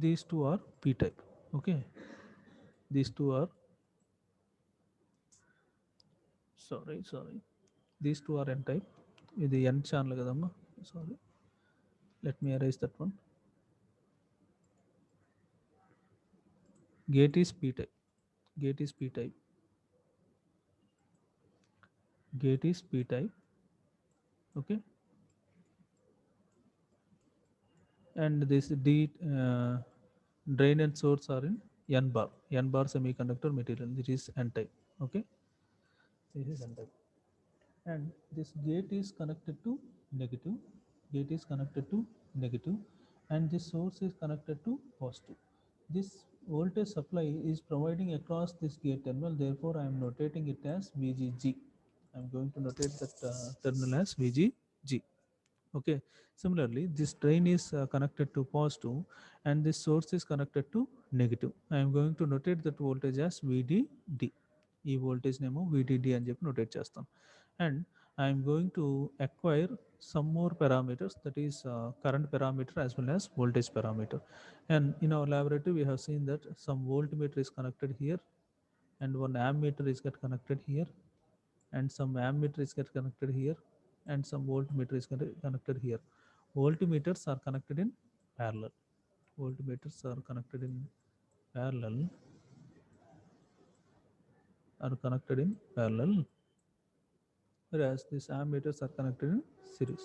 These two are p type. Okay, these two are, sorry, these two are n type. ఇది n channel kadamma, sorry, let me erase that one. Gate is p type, gate is p type, gate is p type. Okay, and this drain and source are in n bar semiconductor material, this is n type. Okay, this is n type, and this gate is connected to negative, gate is connected to negative, and this source is connected to positive. This voltage supply is providing across this gate terminal, therefore I am notating it as VGG. I am going to notate that terminal as VGG. Okay, similarly this drain is connected to positive, and this source is connected to negative. I am going to notate that voltage as VDD. ఈ voltage నేమో VDD అని చెప్పి notate చేస్తాం. And I am going to acquire some more parameters, that is current parameter as well as voltage parameter. And in our laboratory we have seen that some voltmeter is connected here, and one ammeter is get connected here, and some ammeter is get connected here, and some voltmeter is connected here. Voltmeters are connected in parallel, voltmeters are connected in parallel, whereas these ammeters are connected in series.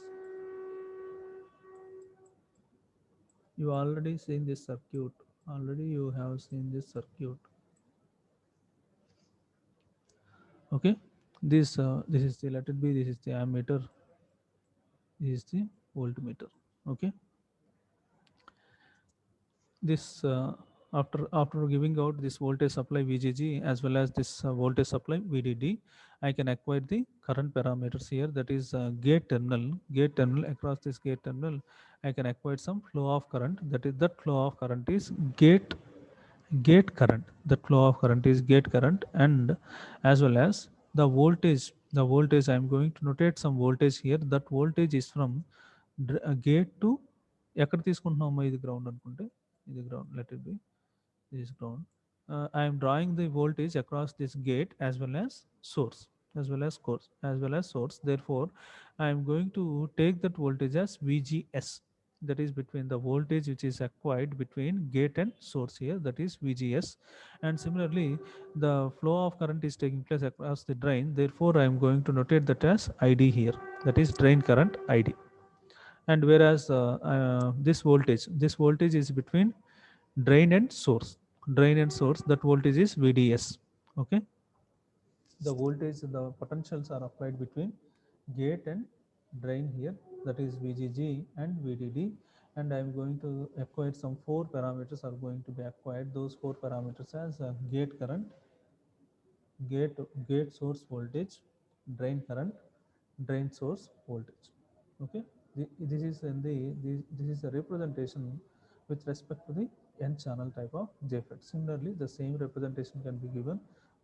You already seen this circuit, already you have seen this circuit. Okay, this is the, let it be, this is the ammeter, this is the voltmeter. Okay, this after giving out this voltage supply VGG as well as this voltage supply VDD, I can acquire the current parameters here, that is gate terminal. Across this gate terminal I can acquire some flow of current, that flow of current is gate current, that flow of current is gate current, and as well as the voltage I am going to notate some voltage here, that voltage is from gate to, ఎక్కడ తీసుకుంటున్నామో ఇది ground అనుకుంటే, ఇది ground, let it be, this is ground. I am drawing the voltage across this gate as well as source, as well as source. Therefore I am going to take that voltage as VGS, that is between the voltage which is acquired between gate and source here, that is VGS. And similarly the flow of current is taking place across the drain, therefore I am going to notate that as ID here, that is drain current ID. And whereas this voltage is between drain and source, that voltage is VDS. Okay, the voltage, the potentials are applied between gate and drain here, that is VGG and VDD. And I am going to acquire some 4 parameters are going to be acquired. Those 4 parameters as gate current, gate source voltage, drain current, drain source voltage. Okay, this is in the this is a representation with respect to the n channel type of JFET. Similarly the same representation can be given,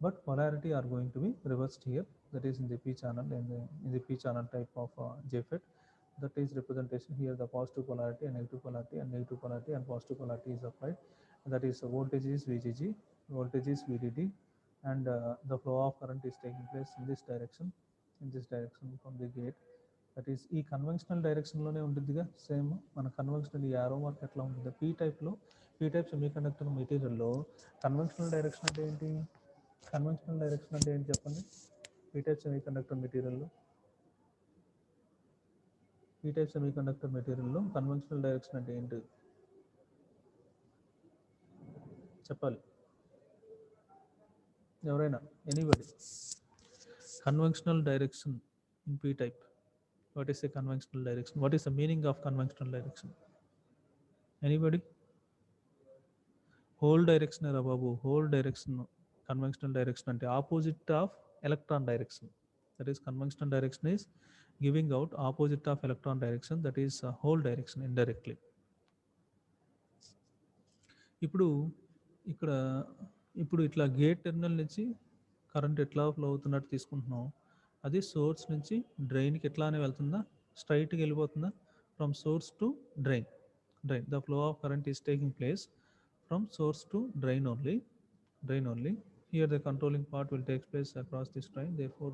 but polarity are going to be reversed here, that is in the p channel, in the p channel type of JFET. That is representation here, the positive polarity and negative polarity, and negative polarity and positive polarity is applied. That is voltage is VGG, voltage is VDD, and the flow of current is taking place in this direction, from the gate. That is ఈ conventional డైరెక్షన్లోనే ఉంటుందిగా, same మన conventional ఈ arrow mark ఎట్లా ఉంటుంది P type semiconductor మెటీరియల్లో conventional direction అంటే ఏంటి, చెప్పండి. పీ టైప్ సెమీకండక్టర్ మెటీరియల్లో కన్వెన్షనల్ డైరెక్షన్ అంటే ఏంటి చెప్పాలి ఎవరైనా. Anybody? Conventional direction in p type. What is a conventional direction? What is the meaning of conventional direction? Anybody? Whole direction era babu, whole direction. Conventional direction ante opposite of electron direction. That is, conventional direction is giving out opposite of electron direction, that is whole direction indirectly. ఇప్పుడు ఇక్కడ ఇప్పుడు ఇట్లా gate terminal నుంచి current ఎట్లా flow అవుతున్నట్టు తీసుకుంటున్నాం, అది source నుంచి డ్రైన్కి ఎట్లానే వెళ్తుందా, స్ట్రైట్గా వెళ్ళిపోతుందా? From source to drain. The flow of current is taking place from source to drain only. Here the controlling part will take place across this drain. Therefore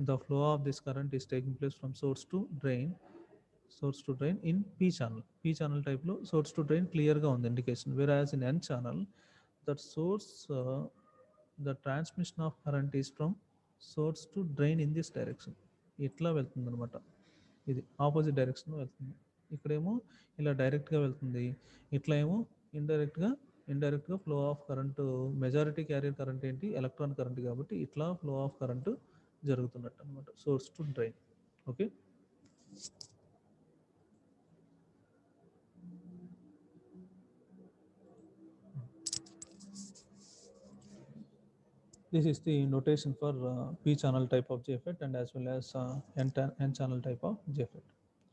the flow of this current is taking place from source to drain in p channel type lo source to drain clear ga undi indication, whereas in n channel that source the transmission of current is from source to drain in this direction. ఇట్లా వెళ్తుంది అనమాట. ఇది opposite డైరెక్షన్లో వెళ్తుంది. ఇక్కడేమో ఇలా డైరెక్ట్గా వెళ్తుంది, ఇట్లా ఏమో ఇండైరెక్ట్గా flow of current. Majority carrier current ఏంటి? Electron current. కాబట్టి ఇట్లా ఫ్లో ఆఫ్ కరెంటు జరుగుతున్నట్టు అనమాట, source to drain. Okay. This is the notation for p channel type of JFET and as well as n channel type of JFET.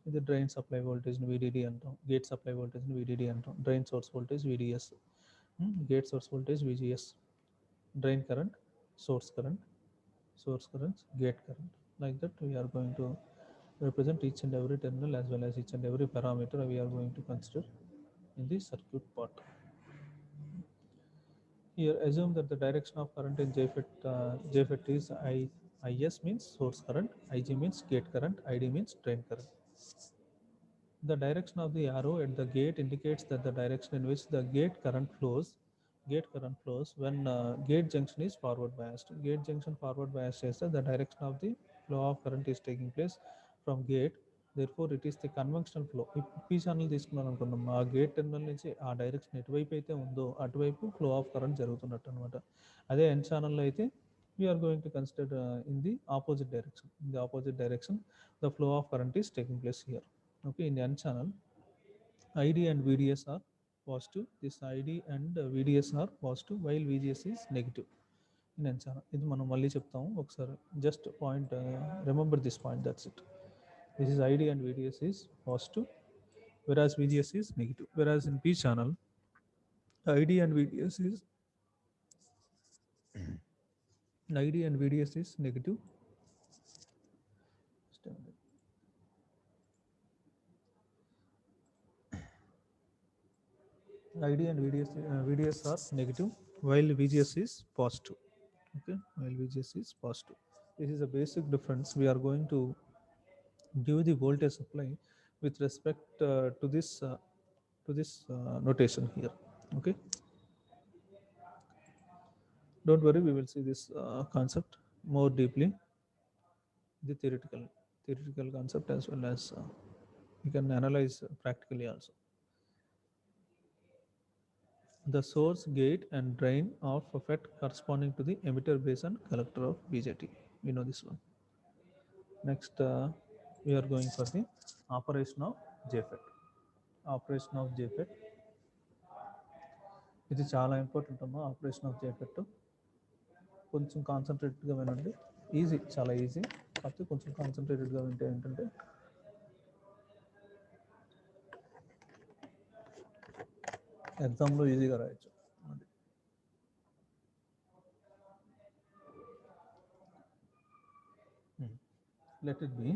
ఇది drain supply voltage VDD అంటాం, gate supply voltage VDD అంటాం, drain source voltage VDS, gate source voltage VGS, drain current, source currents, gate current. Like that we are going to represent each and every terminal as well as each and every parameter we are going to consider in the circuit part. Here assume that the direction of current in JFET is IS means source current, IG means gate current, ID means drain current. The direction of the arrow at the gate indicates that the direction in which the gate current flows when gate junction is forward biased. Gate junction forward biased says that the direction of the flow of current is taking place from gate. Therefore it is the conventional flow. p channel తీసుకున్నాను అనుకున్నాం, ఆ gate terminal నుంచి ఆ direction ఎటువైపు అయితే ఉందో అటువైపు flow of current జరుగుతున్నట్టు అనమాట. అదే n ఛానల్లో అయితే we are going to consider in the opposite direction. The flow of current is taking place here. Okay, in n channel ID and VDS are positive. This ID and VDS are positive while VGS is negative in n channel. ఇది మనం మళ్ళీ చెప్తాము ఒకసారి, just point remember this point, that's it. This is ID and VDS is positive whereas VGS is negative, whereas in p channel ID and VDS is negative. ID and VDS are negative while VGS is positive. Okay, while VGS is positive. This is a basic difference. We are going to give the voltage supply with respect to this notation here. Okay, don't worry, we will see this concept more deeply, the theoretical concept as well as we can analyze practically also. The source, gate and drain of FET corresponding to the emitter, base and collector of BJT. We know this one. Next we are going for the operation of JFET. ఇది చాలా important అమ్మా. Operation of JFET కొంచెం కాన్సన్ట్రేటెడ్గా వినండి. Easy, చాలా easy, కాకపోతే కొంచెం కాన్సన్ట్రేటెడ్గా వింటే ఏంటంటే ఎగ్జామ్లో ఈజీగా రాయొచ్చు. Let it be.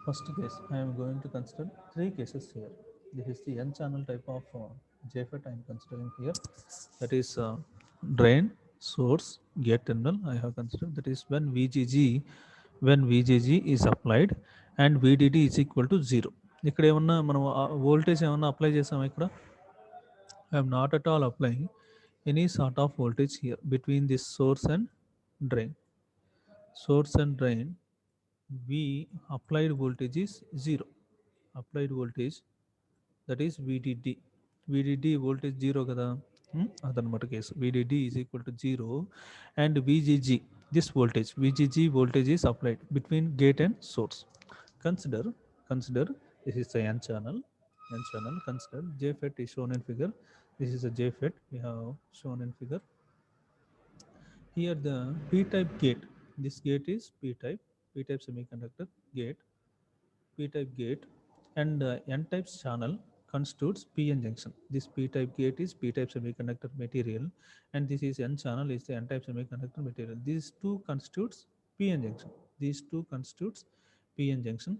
First case, I am going to consider 3 cases here. This is the n channel type of JFET I am considering here. That is drain, source, gate terminal I have considered. That is when VGG is applied and VDD is equal to 0. ఇక్కడ ఏమన్నా మనం voltage ఏమన్నా apply చేసామా? ఇక్కడ I am not at all applying any sort of voltage here between this source and drain. We applied voltage is 0. Applied voltage, that is VDD voltage 0 kada. అదనమాట case. VDD is equal to 0 and VGG, this voltage, VGG voltage is applied between gate and source. Consider, consider this is a N channel. Consider JFET is shown in figure. This is a JFET we have shown in figure. Here the P-type gate. This gate is P-type semiconductor gate, P-type gate, and N-type channel constitutes PN junction. This P-type gate is P-type semiconductor material, and this is N channel is the N-type semiconductor material. These two constitutes PN junction. These two constitutes PN junction.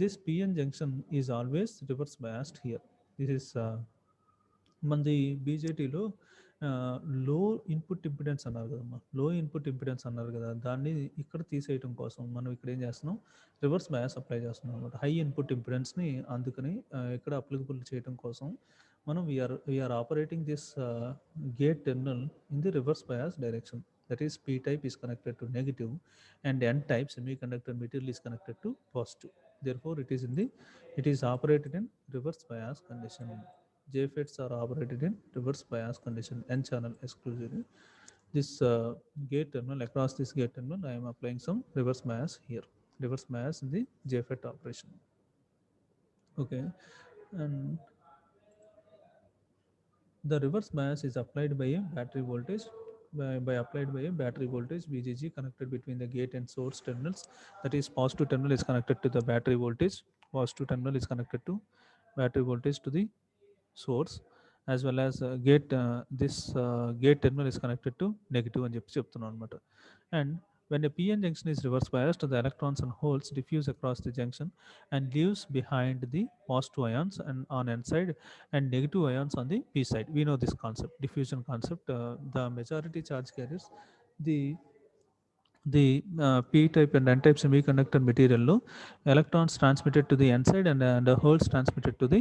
This PN junction is always reverse biased here. This is మనది బీజేటీలో లో input impedance అన్నారు కదమ్మా, లో input impedance అన్నారు కదా, దాన్ని ఇక్కడ తీసేయటం కోసం మనం ఇక్కడ ఏం చేస్తున్నాం, రివర్స్ బయాస్ అప్లై చేస్తున్నాం అనమాట. హై ఇన్పుట్ ఇంపిడెన్స్ని అందుకని ఇక్కడ అప్లికబుల్ చేయడం కోసం మనం we're operating this gate terminal in the reverse bias direction. That is P type is connected to negative and N type semiconductor material is connected to positive. Therefore, it is operated in reverse bias condition. JFETs are operated in reverse bias condition, N channel exclusively. This gate terminal, across this gate terminal, I am applying some reverse bias here. Reverse bias in the JFET operation. Okay, and the reverse bias is applied by a battery voltage. Applied by a battery voltage VGG connected between the gate and source terminals. That is, positive terminal is connected to the battery voltage. Positive terminal is connected to battery voltage to the source, as well as this gate terminal is connected to negative అని చెప్పి చెప్తున్నాను అనమాట. And when a PN junction is reverse biased, the electrons and holes diffuse across the junction and leaves behind the positive ions and on N side and negative ions on the P side. We know this concept, diffusion concept. The majority charge carriers, the P-type and N-type semiconductor material లో electrons transmitted to the N side and holes transmitted to the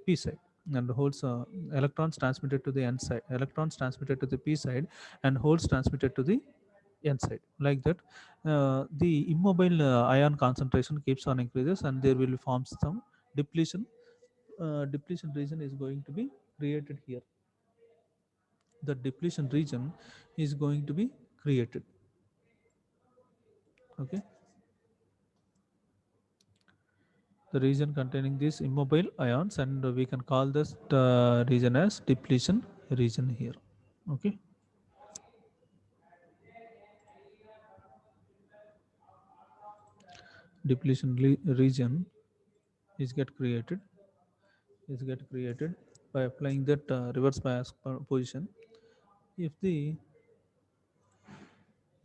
P side, and holes electrons transmitted to the N side, electrons transmitted to the P side, and holes transmitted to the N side. Like that, the immobile ion concentration keeps on increases, and there will form some depletion. Depletion region is going to be created here. The depletion region is going to be created. Okay, the region containing these immobile ions, and we can call this region as depletion region here. Okay, depletion region is get created by applying that reverse bias position.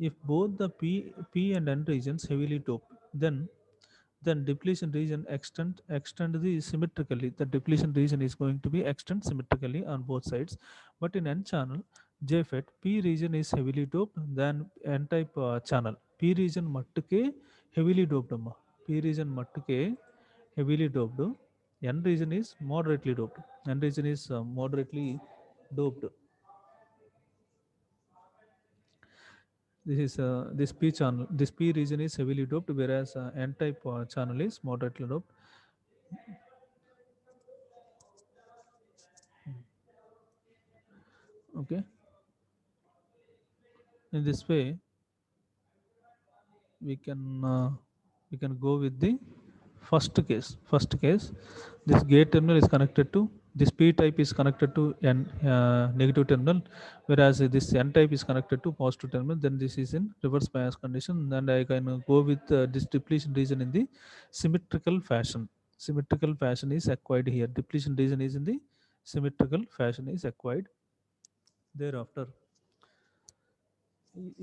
If both the P and N regions heavily doped, then depletion region extend the symmetrically. The depletion region is going to be extend symmetrically on both sides. But in N channel JFET, P region is heavily doped than N type channel. P region mattuke heavily doped amma. P region mattuke heavily doped. N region is moderately doped. N region is moderately doped. This P channel, this P region is heavily doped, whereas N type channel is moderately doped. Okay, in this way we can go with the first case. This gate terminal is connected to this P type is connected to N negative terminal, whereas this N type is connected to positive terminal. Then this is in reverse bias condition, and I can go with this depletion region in the symmetrical fashion. Symmetrical fashion is acquired here. Depletion region is in the symmetrical fashion is acquired. Thereafter,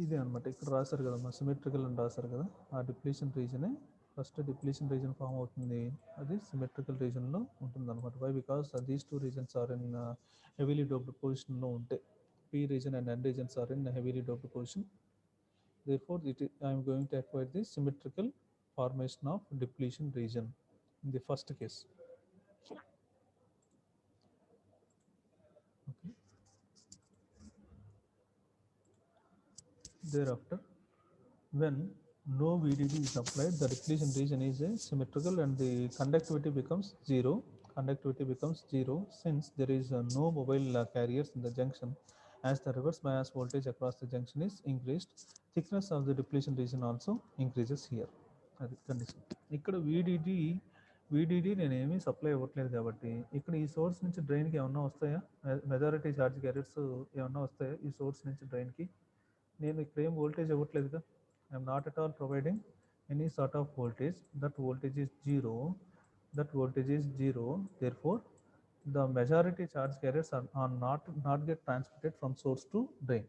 ఇదే అనమాట, ఇక్కడ రాశారు కదమ్మా, symmetrical అని రాశారు కదా, ఆ depletion రీజనే ఫస్ట్ డిప్లీషన్ రీజన్ ఫామ్ అవుతుంది, అది సిమెట్రికల్ రీజన్లో ఉంటుంది అనమాట. Why? Because these two regions are in heavily doped పొజిషన్లో ఉంటాయి. P region and N regions are in a heavily doped position. Therefore, I am going to acquire the symmetrical formation of depletion region in the first case. Okay. Thereafter, when no VDD is applied, the depletion region is a symmetrical and the conductivity becomes 0. conductivity becomes zero since there is no mobile carriers in the junction. As the reverse bias voltage across the junction is increased, thickness of the depletion region also increases here. అది condition. ఇక్కడ వీడిడి నేను ఏమీ supply ఇవ్వట్లేదు కాబట్టి ఇక్కడ ఈ source నుంచి డ్రైన్కి ఏమన్నా వస్తాయా? మెజారిటీ ఛార్జ్ క్యారియర్స్ ఏమన్నా వస్తాయా ఈ సోర్స్ నుంచి డ్రైన్కి? నేను ఇక్కడ ఏం వోల్టేజ్ ఇవ్వట్లేదుగా. I'm not at all providing any sort of voltage. That voltage is zero. That voltage is zero. Therefore, the majority charge carriers are not get transmitted from source to drain.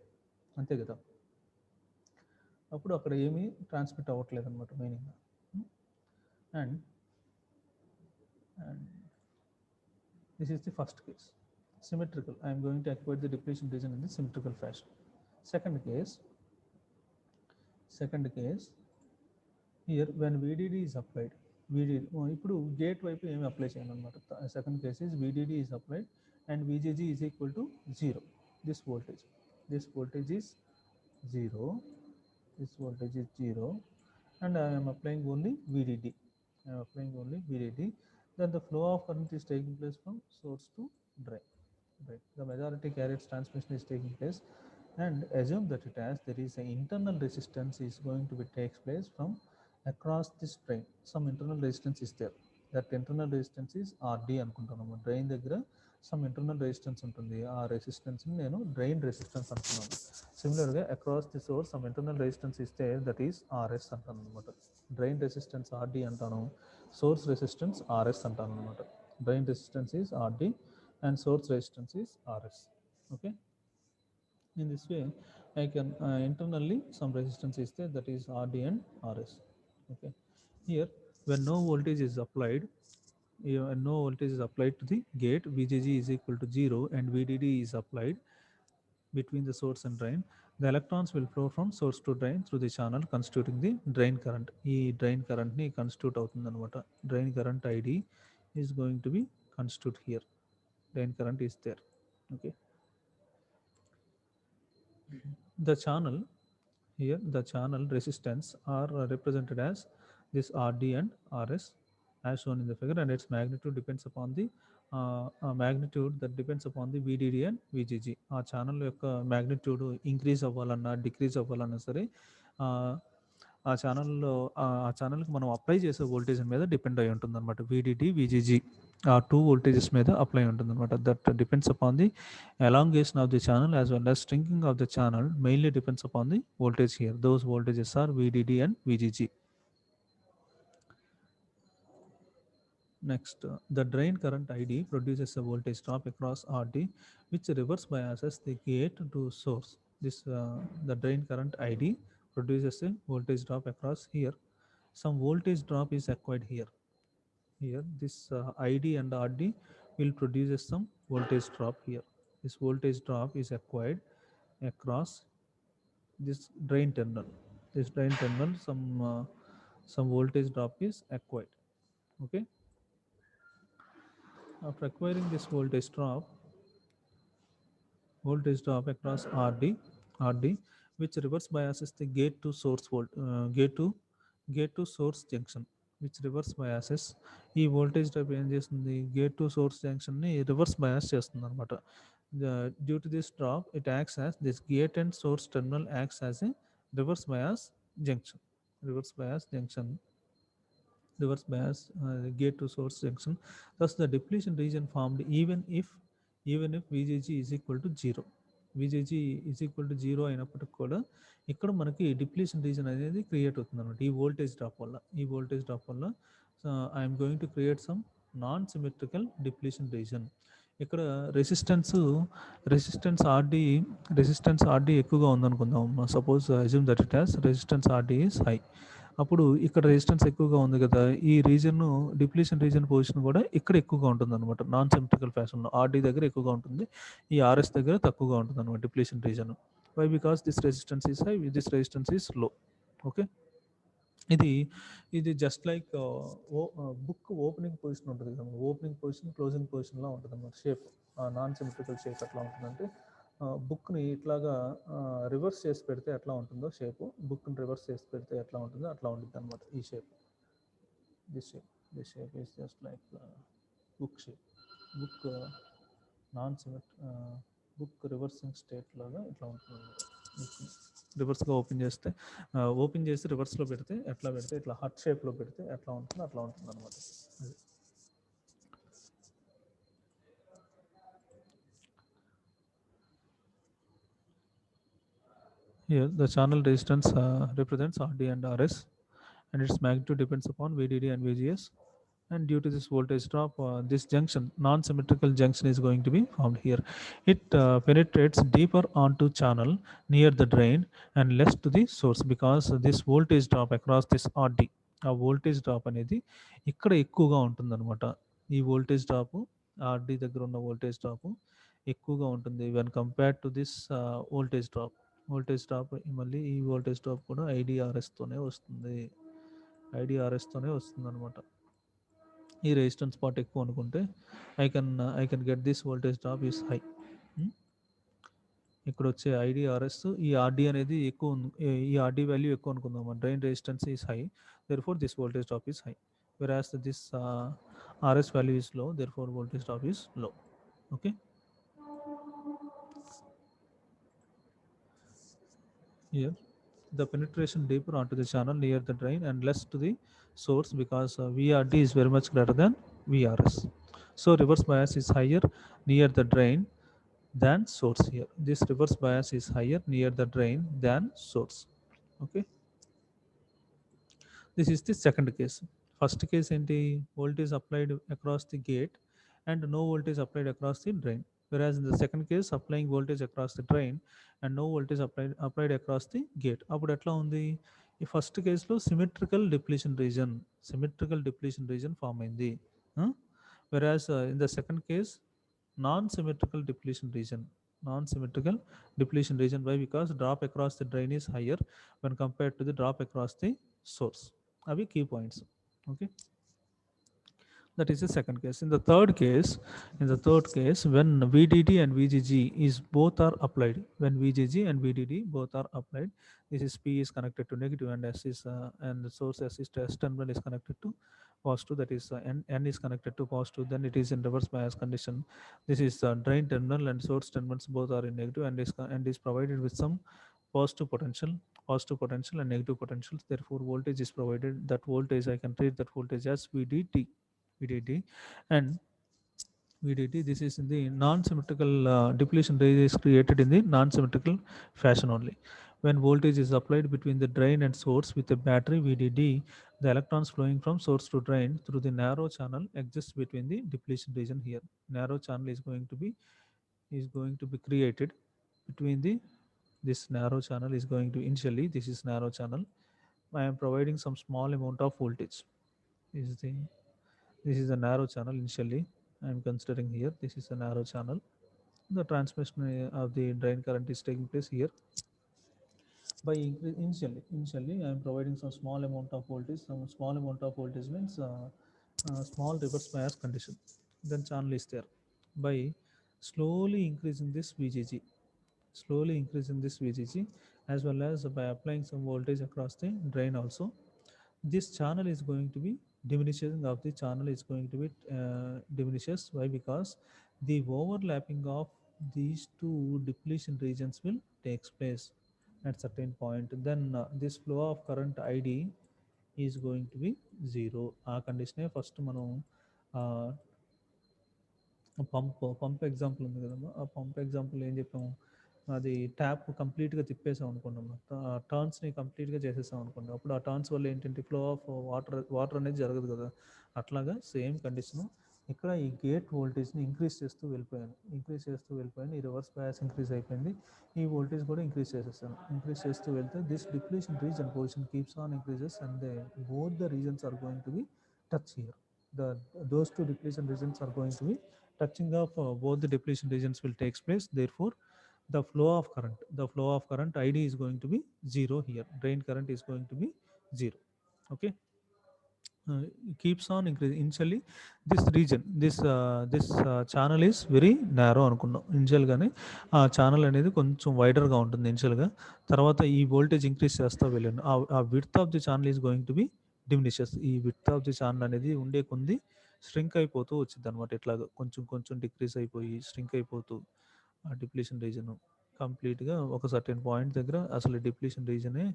అంతే కదా. అప్పుడు అక్కడ ఏమీ transmit అవ్వట్లేదు అనమాట meaning. And this is the first case. Symmetrical. I am going to acquire the depletion region in the symmetrical fashion. Second case, here when VDD is applied, ఇప్పుడు gate వైపు ఏమి అప్లై చేయను అనమాట. Second case is VDD is applied and VGG is equal to 0. This voltage is 0. This voltage is 0 and I am applying only VDD. Then the flow of current is taking place from source to drain. Right. The majority carriers transmission is taking place, and assume that it has there is an internal resistance is going to be takes place from across this drain. Some internal resistance is there. That internal resistance is RD అనుకుంటున్నాము. Drain దగ్గర some internal resistance ఉంటుంది. ఆ resistance నేను drain resistance అంటున్నాను. సిమిలర్గా across the source some internal resistance ఇస్తే that is RS అంటాను అనమాట. డ్రైన్ రెసిస్టెన్స్ RD అంటాను, సోర్స్ రెసిస్టెన్స్ RS అంటాను అనమాట. Drain resistance is RD and source resistance is RS. Okay. In this way, I can internally some resistance is there, that is RD and RS. Okay. Here, when no voltage is applied, to the gate, VGG is equal to 0 and VDD is applied between the source and drain. The electrons will flow from source to drain through the channel constituting the drain current. ఈ drain current ni constitute అవుతుంది అనమాట. Drain current ID is going to be constitute here. Drain current is there. Okay. The channel here, the channel resistance are represented as this RD and RS as shown in the figure, and its magnitude depends upon the magnitude that depends upon the VDD and VGG. ఆ channel యొక్క magnitude increase అవ్వాలన్నా decrease అవ్వాలన్నా సరే ఆ ఛానల్కి మనం apply చేసే voltage మీద డిపెండ్ అయి ఉంటుంది అనమాట. VDD, VGG ఆ టూ వోల్టేజెస్ మీద అప్లై ఉంటుంది అనమాట. That depends upon the elongation of the channel as well as shrinking of the channel mainly depends upon the voltage here. Those voltages are VDD and VGG. Next, the drain current ID produces a voltage drop across RD which reverse biases the gate to source. The drain current ID produces a voltage drop across here. Some voltage drop is acquired here. This ID and RD will produce some voltage drop here. This voltage drop is acquired across this drain terminal. Some voltage drop is acquired. Okay. After acquiring this voltage drop across RD, which reverse biases the gate to source source junction, which reverse biases ఈ voltage drop ఏం చేస్తుంది, gate to source జంక్షన్ని reverse bias చేస్తుంది అనమాట. Due to this drop, it acts as this gate and source terminal acts as a reverse bias junction. Gate to source junction. Thus, the depletion region formed even if VGG is equal to 0. VGG is equal to 0 అయినప్పటికి కూడా ఇక్కడ మనకి depletion region అనేది create అవుతుంది అనమాట. ఈ voltage drop వల్ల I'm going to create some non symmetrical depletion reason. ఇక్కడ రెసిస్టెన్స్ ఆర్డీ ఎక్కువగా ఉందనుకుందాం. Suppose assume that it has resistance RD is high. అప్పుడు ఇక్కడ రెసిస్టెన్స్ ఎక్కువగా ఉంది కదా, ఈ రీజన్ డిప్లీషన్ రీజన్ పొజిషన్ కూడా ఇక్కడ ఎక్కువగా ఉంటుంది అనమాట. నాన్ సిమెట్రికల్ ఫ్యాషన్లో ఆర్డీ దగ్గర ఎక్కువగా ఉంటుంది, ఈ ఆర్ఎస్ దగ్గర తక్కువగా ఉంటుంది అనమాట depletion region. Why? Because this resistance is high, this resistance is low. Okay. ఇది just like book opening position ఉంటుంది కదా, ఓపెనింగ్ పొజిషన్ క్లోజింగ్ పొజిషన్లో ఉంటుంది అన్నమాట. షేప్ నాన్ సిమెట్రికల్ షేప్ ఎట్లా ఉంటుందంటే బుక్ని ఇట్లాగా రివర్స్ చేసి పెడితే ఎట్లా ఉంటుందో షేపు, బుక్ని రివర్స్ చేసి పెడితే ఎట్లా ఉంటుందో అట్లా ఉంటుంది అనమాట ఈ shape. This shape is just like book shape. Book non symmetric book reversing state లాగా ఇట్లా ఉంటుంది. రివర్స్గా ఓపెన్ చేసి రివర్స్లో పెడితే ఎట్లా పెడితే ఇట్లా హార్ట్ షేప్లో పెడితే ఎట్లా ఉంటుంది అట్లా ఉంటుంది అనమాట. Here, the channel resistance represents RD and RS, and its magnitude depends upon VDD and VGS. And due to this voltage drop, this junction, non-symmetrical junction, is going to be formed here. It penetrates deeper onto channel near the drain and less to the source because this voltage drop across this RD. ఆ voltage drop అనేది ఇక్కడ ఎక్కువగా ఉంటుందన్నమాట. ఈ voltage drop RD దగ్గర ఉన్న voltage drop ఎక్కువగా ఉంటుంది when compared to this voltage drop. మళ్ళీ ఈ వోల్టేజ్ డ్రాప్ కూడా ఐడిఆర్ఎస్తోనే వస్తుంది, ఐడిఆర్ఎస్తోనే వస్తుంది అనమాట. ఈ రెసిస్టెన్స్ పార్ట్ ఎక్కువ అనుకుంటే I can get this voltage drop is high. ఇక్కడ వచ్చే ఐడిఆర్ఎస్, ఈ ఆర్డి అనేది ఎక్కువ ఈ ఆర్డి వాల్యూ ఎక్కువ అనుకుందాం. Drain resistance is high, therefore this voltage drop is high, whereas this RS value is low, therefore voltage drop is low. Okay, here the penetration deeper onto the channel near the drain and less to the source because VRD is very much greater than VRS. So reverse bias is higher near the drain than source here. This reverse bias is higher near the drain than source. Okay, this is the second case. First case ఏంటి, voltage applied across the gate and no voltage applied across the drain, whereas in the second case applying voltage across the drain and no voltage applied across the gate. అప్పుడు ఎట్లా ఉంది, ఈ first కేసులో symmetrical depletion region form అయింది. whereas in the second case non-symmetrical depletion region. Why? Because drop across the drain is higher when compared to the drop across the source. Avi key points. Okay, that is the second case. In the third case, when VDD and VGG is both are applied, this is P is connected to negative and S is and the source S terminal is connected to positive, that is N is connected to positive, then it is in reverse bias condition. This is drain terminal and source terminals both are in negative and is provided with some positive potential and negative potentials. Therefore voltage is provided. That voltage, I can treat that voltage as VDD and VDD. This is in the non-symmetrical depletion range is created in the non-symmetrical fashion only. When voltage is applied between the drain and source with a battery VDD, the electrons flowing from source to drain through the narrow channel exists between the depletion region. Here narrow channel is going to be created between this narrow channel is going to initially, this is narrow channel. I am providing some small amount of voltage. This is a narrow channel initially. I am considering here this is a narrow channel. The transmission of the drain current is taking place here. By initially I am providing some small amount of voltage. Some small amount of voltage means small reverse bias condition. Then channel is there. By slowly increasing this VGG, as well as by applying some voltage across the drain also, this channel is going to be diminishes. Why? Because the overlapping of these two depletion regions will takes place at certain point. Then this flow of current ID is going to be zero. ఆ కండిషనే first మనం pump example ఉంది కదమ్మా, ఆ pump example ఏం చెప్పాము, అది tap కంప్లీట్గా తిప్పేసాం అనుకున్నాం, టర్న్స్ని కంప్లీట్గా చేసేసాం అనుకోండి, అప్పుడు ఆ టర్న్స్ వల్ల ఏంటంటే ఫ్లో ఆఫ్ వాటర్ అనేది జరగదు కదా. అట్లాగా సేమ్ కండిషన్ ఇక్కడ ఈ గేట్ వోల్టేజ్ని ఇంక్రీజ్ చేస్తూ వెళ్ళిపోయాను, ఈ రివర్స్ బయాస్ ఇంక్రీజ్ అయిపోయింది, ఈ వోల్టేజ్ కూడా ఇంక్రీజ్ చేస్తూ వెళ్తే this depletion region position keeps on increases and both the regions are going to be touch here. Those two depletion regions are going to be touching of both the depletion regions will takes place. Therefore the flow of current ID is going to be zero here. Drain current is going to be zero. Okay, keeps on increasing. Initially this region, this channel is very narrow అనుకున్నాం initial గానే, ఆ channel అనేది కొంచెం wider గా ఉంటుంది initial గా, తర్వాత ఈ వోల్టేజ్ ఇంక్రీజ్ చేస్తా వెళ్ళాను, ఆ width of the channel is going to B డిమినిషెస్. ఈ విడ్త్ ఆఫ్ ది ఛానల్ అనేది ఉండే కొంది స్ట్రింక్ అయిపోతూ వచ్చిందనమాట. ఇట్లాగా కొంచెం కొంచెం డిక్రీజ్ అయిపోయి స్ట్రింక్ అయిపోతూ ఆ డిప్లీషన్ రీజన్ కంప్లీట్‌గా ఒక సర్టెన్ పాయింట్ దగ్గర అసలు డిప్లీషన్ రీజనే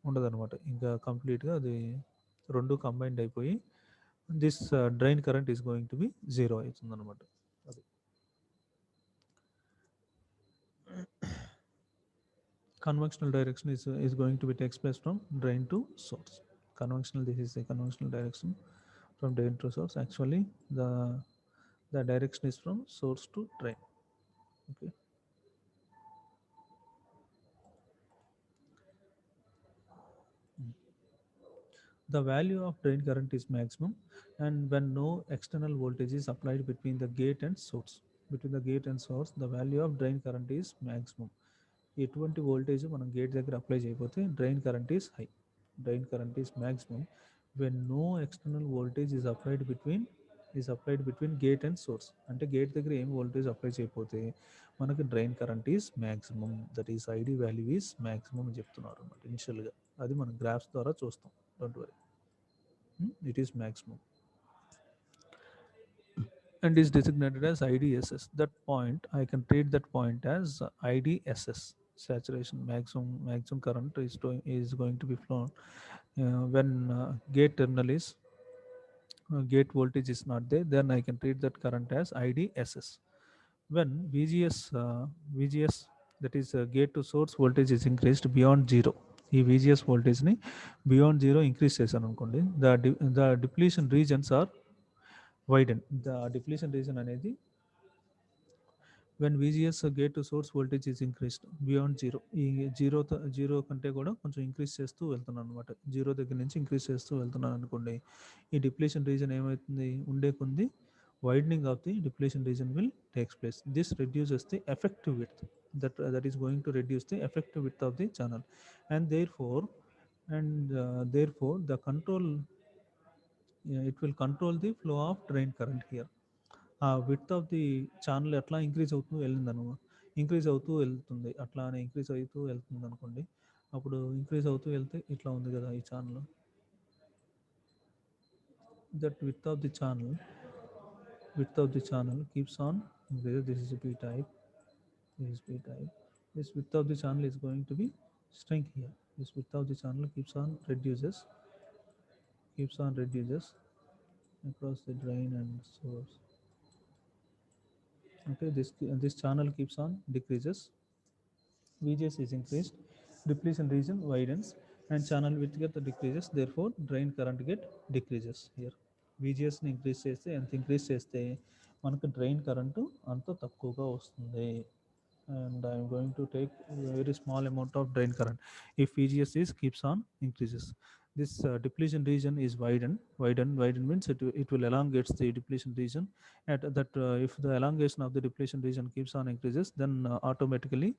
ఉండదనమాట. ఇంకా కంప్లీట్‌గా అది 2 కంబైన్డ్ అయిపోయి this drain current is going to B 0 అవుతుందనమాట. అది. Conventional direction is going to be takes place from drain to source. Conventional, this is a conventional direction from drain to source. Actually, the direction is from source to drain. Okay. The value of drain current is maximum, and when no external voltage is applied between the gate and source. Between the gate and source, the value of drain current is maximum. ఎటువంటి voltage మనం gate దగ్గర apply చేయకపోతే drain current is high, drain current is maximum when no external voltage is applied between gate and source. అంటే gate దగ్గర ఏం voltage apply చేయకపోతే మనకి drain current is maximum, that is ID value is maximum అని చెప్తున్నారు అనమాట ఇనిషియల్గా. అది మనం గ్రాఫ్స్ ద్వారా చూస్తాం, don't worry, it is maximum and is designated as IDSS. That point, I can treat that point as IDSS, saturation maximum current is going to be flown when gate terminal is gate voltage is not there. Then I can treat that current as IDSS. When VGS, that is gate to source voltage is increased beyond zero. ఈ VGS వోల్టేజ్ని beyond zero increase చేశాను అనుకోండి, the depletion regions are widen. The depletion region అనేది when VGS gate to source voltage is increased beyond zero, ఈ zero కంటే కూడా కొంచెం increase చేస్తూ వెళ్తున్నాను అనమాట. జీరో దగ్గర నుంచి ఇంక్రీజ్ చేస్తూ వెళ్తున్నాను అనుకోండి, ఈ డిప్లీషన్ రీజన్ ఏమవుతుంది, ఉండే కొంది widening of the depletion region will takes place. This reduces the effective width, that is going to reduce the effective width of the channel, and therefore the control, it will control the flow of drain current here. ఆ width of the channel ఎట్లా increase అవుతూ increase అవుతూ వెళ్తుంది, అట్లానే increase అవుతూ వెళ్తుంది అనుకోండి. అప్పుడు ఇంక్రీజ్ అవుతూ వెళ్తే ఇట్లా ఉంది కదా ఈ channel, that width of the channel keeps on increasing. This is p type, this width of the channel is going to be shrink here. This width of the channel keeps on reduces across the drain and source. Okay, this channel keeps on decreases, VGS is increased, depletion region widens, and channel width get decreases, therefore drain current get decreases here. VGS ని increase చేస్తే ఎంత increase చేస్తే మనకు drain current అంత తక్కువగా వస్తుంది. And I am going to take a very small amount of drain current if VGS is keeps on increases. This depletion region is widen means it will elongates the depletion region. At that if the elongation of the depletion region keeps on increases, then automatically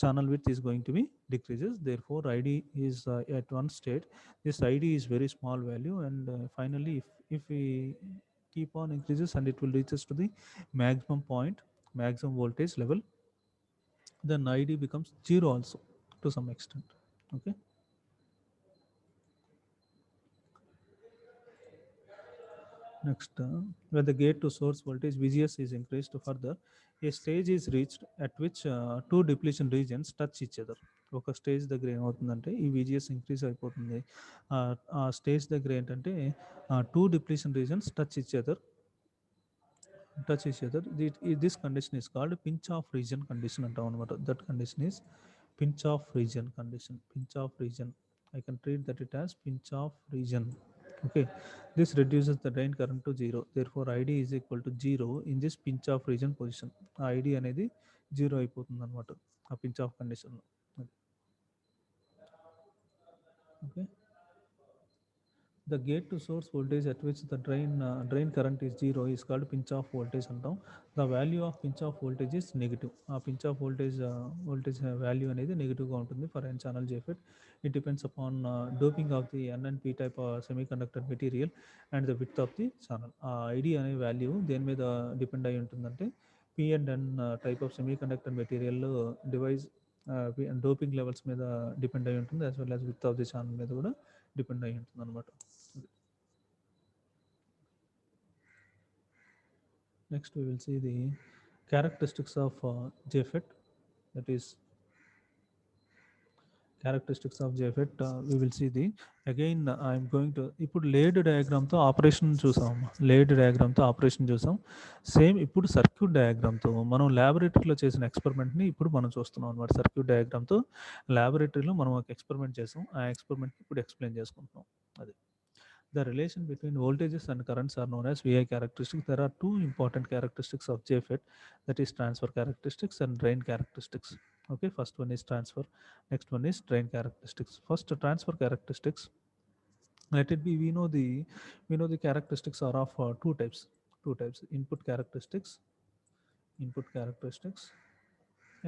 channel width is going to be decreases. Therefore ID is at one state, this ID is very small value, and finally if we keep on increases and it will reaches to the maximum point, maximum voltage level, then ID becomes 0 also to some extent. Okay. Next, when the gate to source voltage VGS is increased further, a stage is reached at which two depletion regions touch each other. ఒక stage దగ్గర ఏమవుతుందంటే ఈ VGS increase అయిపోతుంది. ఆ stage దగ్గర ఏంటంటే two depletion reasons touch each other. This condition is called pinch off region condition అంటాం అనమాట. That condition is pinch off region condition. Pinch off region, I can treat that it as pinch off region. Okay, this reduces the drain current to 0. Therefore ID is equal to 0 in this pinch off region position. ID అనేది 0 అయిపోతుంది అనమాట ఆ pinch off condition లో. Okay, the gate to source voltage at which the drain current is 0 is called pinch off voltage అంటాం. The value of pinch off voltage is negative. ఆ pinch off voltage value అనేది నెగిటివ్గా ఉంటుంది for n channel JFET. It depends upon doping of the N and P type semiconductor material and the width of the channel. ఆ ID అనే value దేని మీద depend అయి ఉంటుందంటే P and N type of semiconductor material device doping levels మీద depend అయి ఉంటుంది, as well as with of the channel మీద కూడా డిపెండ్ అయి ఉంటుంది అనమాట. Next, we will see the characteristics of JFET, that is characteristics of JFET. We will see the again. I'm going to ఇప్పుడు laid డయాగ్రామ్తో operation చూసాం. Laid డయాగ్రామ్తో operation చూసాం. Same ఇప్పుడు circuit డయాగ్రామ్తో మనం ల్యాబొరేటరీలో చేసిన ఎక్స్పెరిమెంట్ని ఇప్పుడు మనం చూస్తున్నాం అనమాట. సర్క్యూట్ డయాగ్రామ్తో ల్యాబొరేటరీలో మనం ఒక ఎక్స్పెరిమెంట్ చేసాం. ఆ ఎక్స్పెరిమెంట్ని ఇప్పుడు ఎక్స్ప్లెయిన్ చేసుకుంటున్నాం. అది the relation between voltages and currents are known as VI characteristics. There are two important characteristics of JFET, that is transfer characteristics and drain characteristics. Okay, first one is transfer, next one is drain characteristics. First, transfer characteristics. Let it be, we know the characteristics are of two types: input characteristics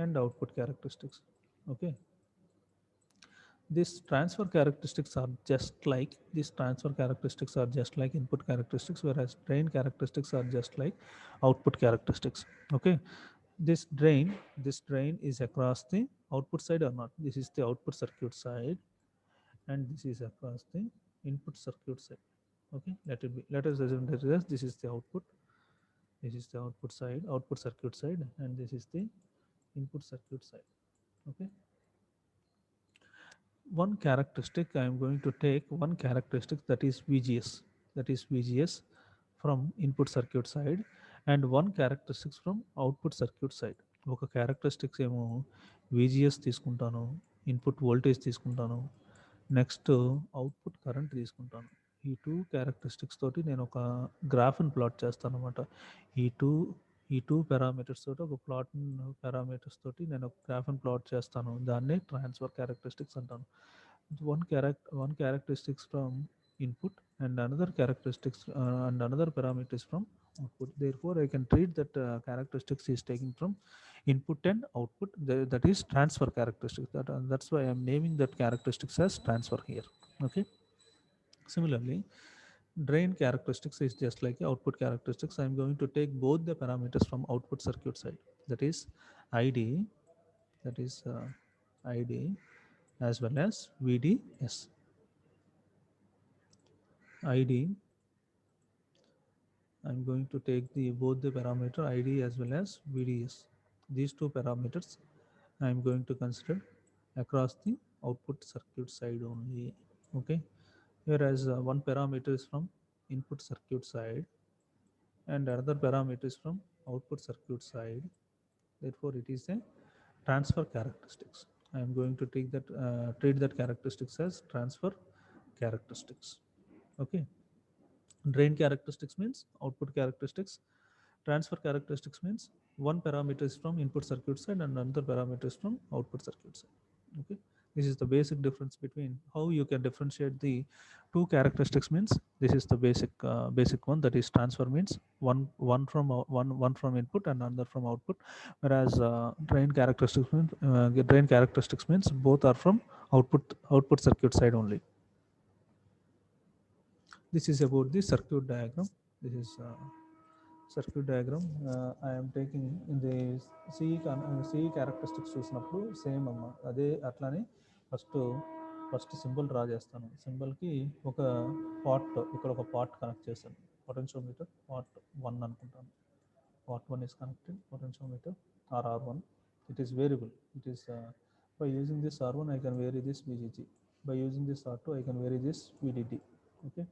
and output characteristics. Okay, these transfer characteristics are just like input characteristics, whereas drain characteristics are just like output characteristics. Okay, this drain is across the output side or not. This is the output circuit side, and this is across the input circuit side. Okay, let us assume that this is the output, this is the output circuit side, and this is the input circuit side. Okay, one characteristic I am going to take one characteristic, that is VGS from input circuit side, and one characteristics from output circuit side. ఒక characteristics ఏమో VGS తీసుకుంటాను, input voltage తీసుకుంటాను, next output current తీసుకుంటాను. ఈ two characteristics తోటి నేను ఒక గ్రాఫ్ని plot చేస్తాను అనమాట. ఈ టూ పారామీటర్స్ తోటి ఒక పారామీటర్స్ తోటి నేను ఒక గ్రాఫ్ని ప్లాట్ చేస్తాను. దాన్నే ట్రాన్స్ఫర్ క్యారెక్టరిస్టిక్స్ అంటాను. one characteristics from input and another characteristics and another parameters from output. Therefore, I can treat that characteristics is taken from input and output. That is transfer characteristics. That's why I am naming that characteristics as transfer here. Okay. Similarly, drain characteristics is just like output characteristics. I am going to take both the parameters from output circuit side. That is ID. That is ID as well as VDS. ID, I'm going to take both the parameter ID as well as VDS. These two parameters I'm going to consider across the output circuit side only. Okay, whereas one parameter is from input circuit side and another parameter is from output circuit side. Therefore, it is a transfer characteristics. I am going to treat that characteristics as transfer characteristics. Okay, drain characteristics means output characteristics, transfer characteristics means one parameter is from input circuit side and another parameter is from output circuit side. Okay, this is the basic difference between how you can differentiate the two characteristics. Means this is the basic one, that is transfer means one from input and another from output, whereas drain characteristics means both are from output circuit side only. This is about the circuit diagram. This is circuit diagram. I am taking in the CE characteristics చూసినప్పుడు same అమ్మ అదే అట్లానే first symbol draw చేస్తాను. సింబల్కి ఒక part, ఇక్కడ ఒక part connect చేస్తాను. Potentiometer part 1 అనుకుంటాను. Part 1 is connected, potentiometer or R1. It is variable. It is by using this R1 I can vary this VGG. By using this R2 I can vary this VDD. Okay,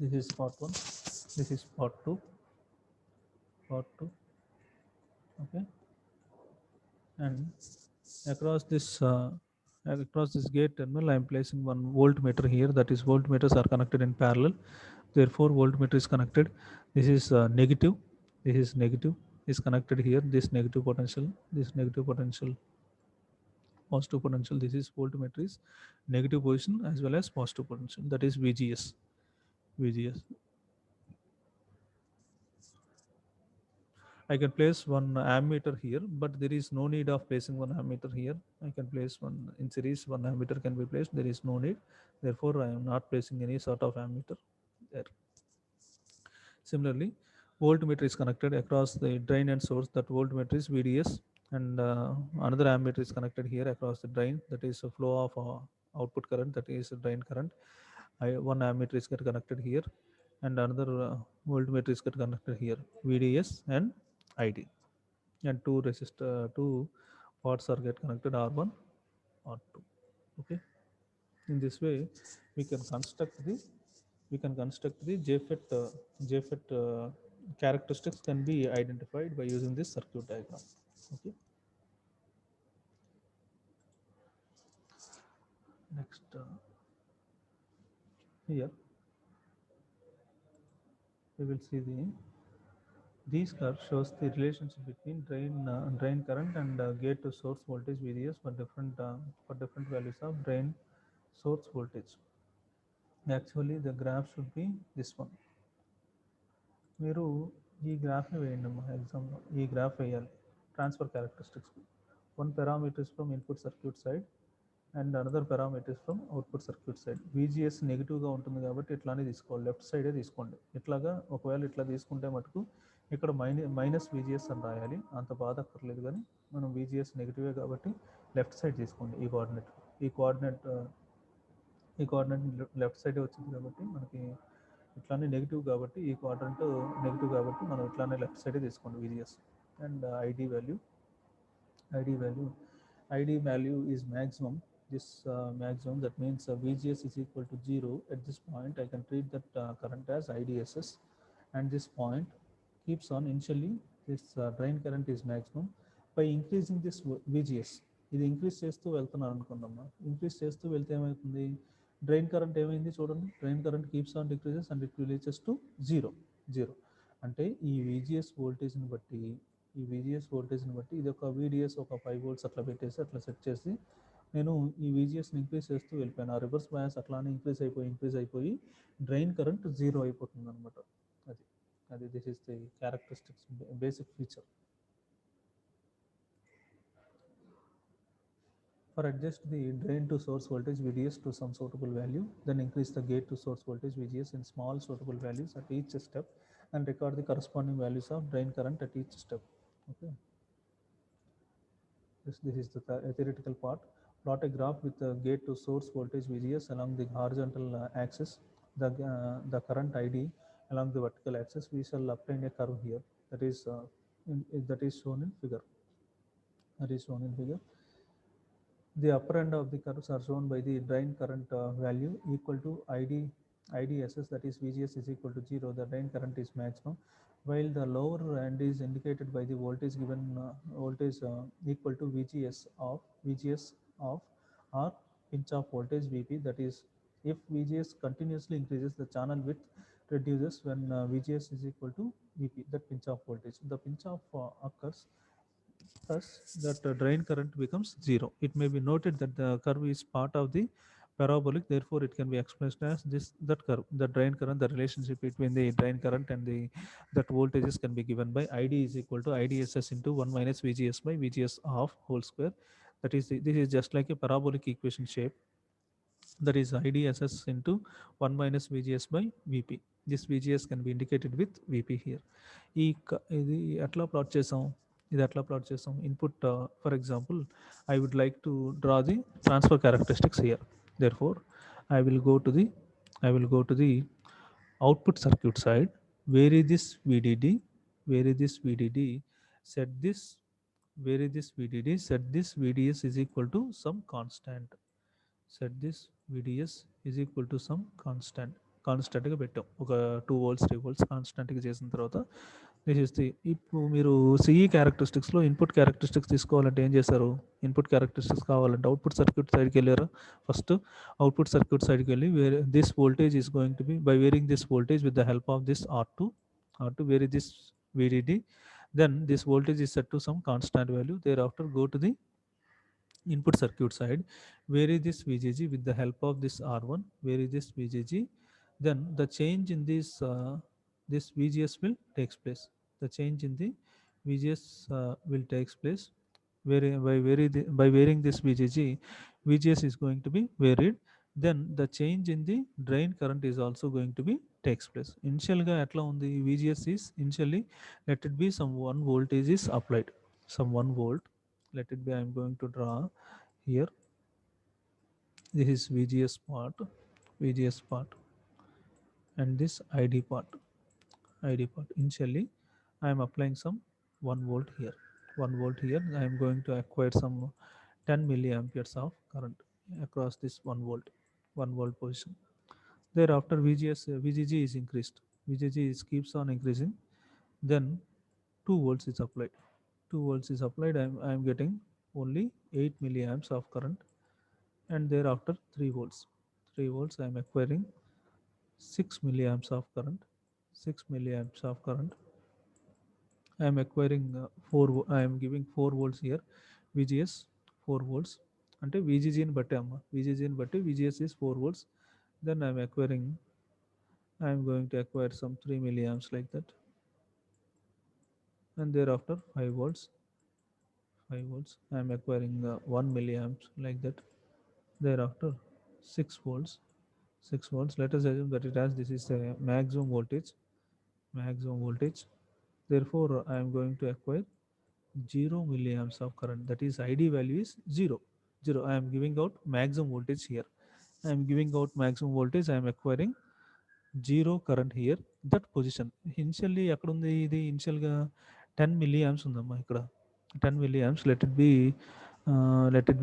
this is part 1, this is part 2. Okay, and across this gate terminal I am placing one voltmeter here. That is, voltmeters are connected in parallel. Therefore, voltmeter is connected. This is negative. This is negative is connected here. This negative potential, positive potential. This is voltmeter is negative position as well as positive potential. That is VGS. I can place one ammeter here, but there is no need of placing one ammeter here. I can place one in series, one ammeter can be placed. There is no need. Therefore, I am not placing any sort of ammeter there. Similarly, voltmeter is connected across the drain and source. That voltmeter is VDS, and another ammeter is connected here across the drain. That is a flow of output current. That is drain current. One ammeter is connected here. and another voltmeter is get connected here, VDS and ID, and two parts are get connected, R1, R2. Okay, in this way we can construct the JFET characteristics can be identified by using this circuit diagram. Okay, next here we will see these curve shows the relationship between drain current and gate to source voltage VDS for different values of drain source voltage. Actually the graph should be this one. మీరు ఈ గ్రాఫ్ని వేయండి అమ్మా ఎగ్జామ్లో, ఈ graph వేయాలి transfer క్యారెక్టరిస్టిక్స్కి. One parameters from input circuit side and another parameters from output circuit side. VGS నెగిటివ్గా ఉంటుంది కాబట్టి ఇట్లానే తీసుకోవాలి, లెఫ్ట్ సైడే తీసుకోండి. ఇట్లాగా ఒకవేళ ఇట్లా తీసుకుంటే మటుకు ఇక్కడ మైనస్ VGS అని రాయాలి, అంత బాధ అక్కర్లేదు. కానీ మనం VGS నెగిటివే కాబట్టి లెఫ్ట్ సైడ్ తీసుకోండి. ఈ కోఆర్డినేట్ లెఫ్ట్ సైడే వచ్చింది కాబట్టి మనకి ఇట్లానే నెగిటివ్ కాబట్టి ఈ క్వాడ్రంట్ నెగిటివ్ కాబట్టి మనం ఇట్లానే లెఫ్ట్ సైడే తీసుకోండి VGS. And ID value is maximum. This maximum, that means VGS is equal to 0. At this point I can treat that current as IDSS, and this point keeps on. Initially this drain current is maximum. By increasing this VGS, ఇది increase చేస్తూ వెళ్తున్నాను అనుకుందామా, increase చేస్తూ వెళ్తే ఏమవుతుంది, drain current ఏమైంది చూడండి, drain current keeps on decreases and it releases to zero. అంటే ఈ VGS వోల్టేజ్ని బట్టి ఇది ఒక VDS ఒక 5 volts అట్లా పెట్టేసి అట్లా సెట్ చేసి నేను ఈ VGSని ఇంక్రీజ్ చేస్తూ వెళ్ళిపోయాను. ఆ రివర్స్ బయాస్ అట్లానే ఇంక్రీజ్ అయిపోయి డ్రైన్ కరెంట్ జీరో అయిపోతుంది అనమాట. అది this is the characteristics basic feature. For adjust the drain to source voltage VDS to some suitable value, then increase the gate to source voltage VGS in small suitable values at each step and record the corresponding values of drain current at each step. Okay, this is the theoretical part. Plot a graph with the gate to source voltage VGS along the horizontal axis, the current ID along the vertical axis. We shall obtain a curve here that is shown in figure. The upper end of the curves are shown by the drain current value equal to IDSS, that is VGS is equal to 0. The drain current is maximum, while the lower end is indicated by the voltage given equal to VGS of or pinch off voltage VP. That is, if VGS continuously increases, the channel width reduces when VGS is equal to VP, that pinch off voltage. The pinch off occurs thus that drain current becomes zero. It may be noted that the curve is part of the parabolic, therefore it can be expressed as that curve. The drain current, the relationship between the drain current and that voltages can be given by ID is equal to IDSS into 1 minus VGS by VGS of whole square. That is, this is just like a parabolic equation shape. That is IDSS into 1 minus VGS by VP. This VGS can be indicated with VP here. ఇది ఎట్లా plot చేసాం input. For example I would like to draw the transfer characteristics here. Therefore I will go to the output circuit side, vary this VDD, set this VDS is equal to some constant. Set this VDS is equal to some కాన్స్టెంట్గా పెట్టాం, ఒక 2 volts 3 volts కాన్స్టెంట్గా చేసిన తర్వాత this is the. ఇప్పుడు మీరు CE క్యారెక్టరిస్టిక్స్లో input characteristics తీసుకోవాలంటే ఏం చేశారు, ఇన్పుట్ క్యారెక్టరిస్టిక్స్ కావాలంటే అవుట్పుట్ సర్క్యూట్ సైడ్కి వెళ్ళారు. ఫస్ట్ అవుట్పుట్ సర్క్యూట్ సైడ్కి వెళ్ళి this voltage is going to be by varying this voltage with the help of this R2 vary this VDD, then this voltage is set to some constant value. Thereafter go to the input circuit side, vary this VGG with the help of this R1, vary this VGG, then the change in this VGS will takes place. The change in the VGS will takes place by varying this VGS is going to be varied. Then the change in the drain current is also going to be takes place. Initial ga atla undi, VGS is initially, let it be some 1 voltage is applied, some 1 volt. Let it be, I am going to draw here. This is VGS part, and this id part. Initially I am applying some 1 volt here, 1 volt here. I am going to acquire some 10 milliamperes of current across this 1 volt, 1 volt position. Thereafter VGG is increased, VGG is keeps on increasing. Then 2 volts is applied, 2 volts is applied. I am getting only 8 milliamps of current. And thereafter 3 volts, 3 volts I am acquiring 6 milliamps of current, 6 milliamps of current. I am acquiring 4 I am giving 4 volts here. VGS 4 volts అంటే VGGని బట్టి అమ్మ, VGGని బట్టి VGS is 4 volts. Then I am acquiring, I am going to acquire some 3 milliamps like that. And thereafter 5 volts, 5 volts I am acquiring 1 milliamps like that. Thereafter 6 volts, 6 volts. Let us assume that it has, this is a maximum voltage, maximum voltage. Therefore I am going to acquire 0 milliamps of current. That is id value is 0, 0. I am giving out maximum voltage here, I am giving out maximum voltage. I am acquiring 0 current here. That position initially ఎక్కడ ఉంది, ఇది ఇనిషియల్గా 10 milliamps ఉందమ్మా ఇక్కడ, 10 milliamps. Let it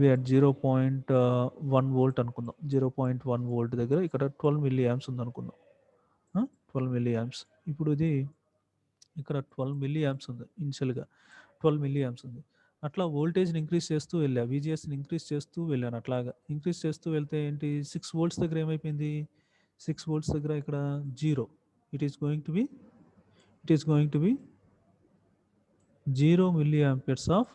be at 0.1 volt అనుకుందాం, 0.1 volt దగ్గర ఇక్కడ 12 milliamps ఉంది అనుకుందాం, 12 milliamps. ఇప్పుడు ఇది ఇక్కడ 12 milliamps ఉంది ఇనిషియల్గా, 12 milliamps ఉంది. అట్లా వోల్టేజ్ని ఇంక్రీజ్ చేస్తూ వెళ్ళా, VGSని ఇంక్రీజ్ చేస్తూ వెళ్ళాను. అట్లాగా ఇంక్రీజ్ చేస్తూ వెళ్తే ఏంటి, 6 volts దగ్గర ఏమైపోయింది, 6 volts దగ్గర ఇక్కడ 0. It is going to B, it is going to B 0 milliamperes of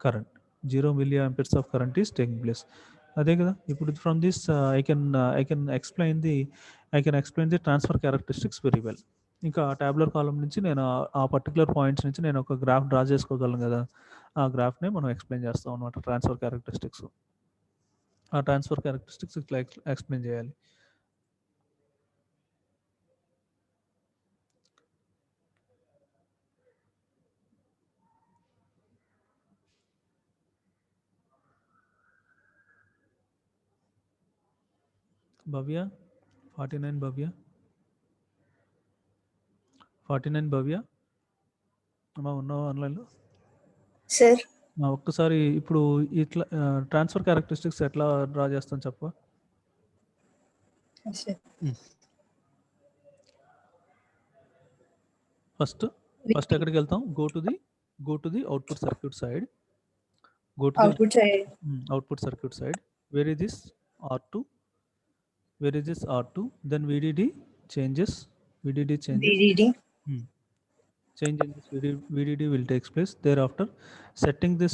current, 0 milliamperes of current is taking place. అదే కదా. ఇప్పుడు from this I can explain the transfer characteristics very well. ఇంకా tabular కాలం నుంచి నేను ఆ particular points నుంచి నేను ఒక గ్రాఫ్ డ్రా చేసుకోగలను కదా. ఆ గ్రాఫ్నే మనం ఎక్స్ప్లెయిన్ చేస్తాం అనమాట, ట్రాన్స్ఫర్ క్యారెక్టరిస్టిక్స్. ఆ ట్రాన్స్ఫర్ క్యారెక్టరిస్టిక్స్ ఇట్లా ఎక్స్ప్లెయిన్ చేయాలి. భవ్య 49, భవ్య 49, భవ్య అమ్మా ఉన్నావా ఆన్లైన్లో? సార్ ఒక్కసారి ఇప్పుడు ఇట్లా ట్రాన్స్ఫర్ క్యారెక్టరిస్టిక్స్ ఎట్లా డ్రా చేస్తాను చెప్ప. సార్ ఫస్ట్ ఎక్కడికి వెళ్తాం, go to the output circuit side, go to the output side output circuit side. Where is this R2, where is this R2? Then VDD changes, DD change in this VDD will takes place. Thereafter setting this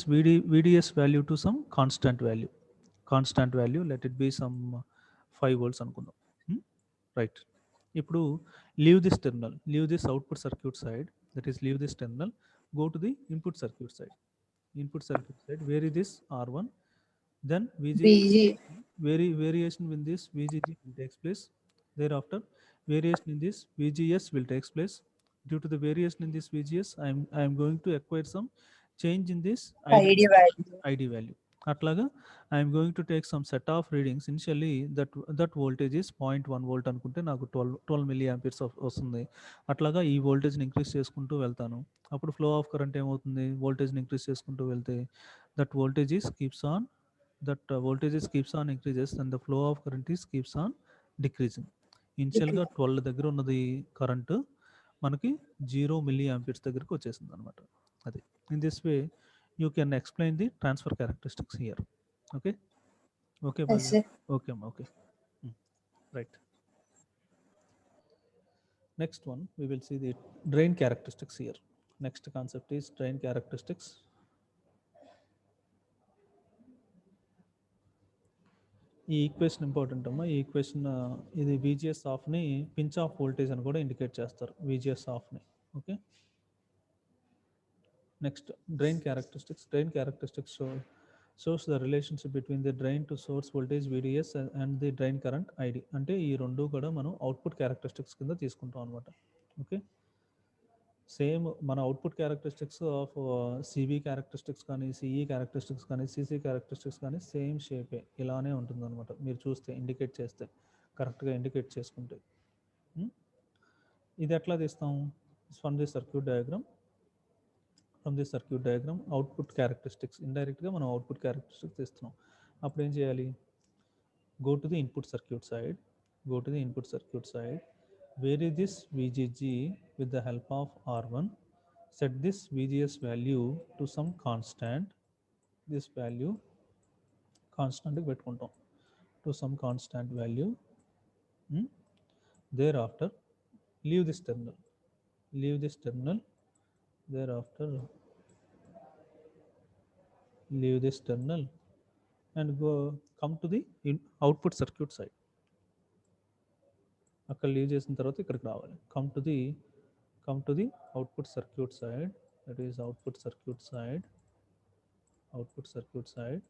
VDS value to some constant value, let it be some 5 volts అనుకుందాం. Right. ఇప్పుడు leave this terminal, leave this output circuit side, that is leave this terminal, go to the input circuit side. Where is this R1? Then BG variation in this VGG will takes place. Thereafter variation in this VGS will takes place. Due to the variation in this VGS, I am going to acquire some change in this ID value id value. అట్లాగా I am going to take some set of readings. Initially that voltage is 0.1 volt అనుకుంటే నాకు 12 milliamperes వస్తుంది. అట్లాగా ఈ వోల్టేజ్ని increase చేసుకుంటూ వెళ్తాను. అప్పుడు ఫ్లో ఆఫ్ కరెంట్ ఏమవుతుంది, వోల్టేజ్ని ఇంక్రీజ్ చేసుకుంటూ వెళ్తే that voltage is keeps on increases and the flow of current is keeps on decreasing. ఇనిషియల్గా 12 దగ్గర ఉన్నది కరెంట్ మనకి 0 milliamperes దగ్గరికి వచ్చేసింది అనమాట. అది in this way you can explain the transfer characteristics here. Okay okay sir okay అమ్మా okay right. Next one we will see the drain characteristics here. Next concept is drain characteristics. ఈ equation important అమ్మా. ఈ equation ఇది VGS ఆఫ్ని pinch off voltage అని కూడా indicate చేస్తారు, VGS ఆఫ్ని. Okay. Next drain characteristics shows the relationship between the drain to source voltage VDS and the drain current ID. అంటే ఈ రెండు కూడా మనం అవుట్పుట్ క్యారెక్టరిస్టిక్స్ కింద తీసుకుంటాం అనమాట. ఓకే. సేమ్ మన output characteristics of CB characteristics కానీ, సిఈ క్యారెక్టరిస్టిక్స్ కానీ, సిసి క్యారెక్టరిస్టిక్స్ కానీ సేమ్ షేపే ఇలానే ఉంటుంది అనమాట. మీరు చూస్తే ఇండికేట్ చేస్తే, కరెక్ట్గా ఇండికేట్ చేసుకుంటే ఇది ఎట్లా తీస్తాం? From the circuit diagram, output characteristics, ఇండైరెక్ట్గా మనం అవుట్పుట్ క్యారెక్టరిస్టిక్స్ తీస్తున్నాం. అప్పుడు ఏం చేయాలి? go to the input circuit side, vary this VGG with the help of R1, set this VGS value to some constant, this value constant పెట్టుకుంటాం, to some constant value. Thereafter leave this terminal, thereafter leave this terminal and come to the output circuit side. అక్కడ leave చేసిన తర్వాత ఇక్కడికి రావాలి. come to the output circuit side, that is output circuit side.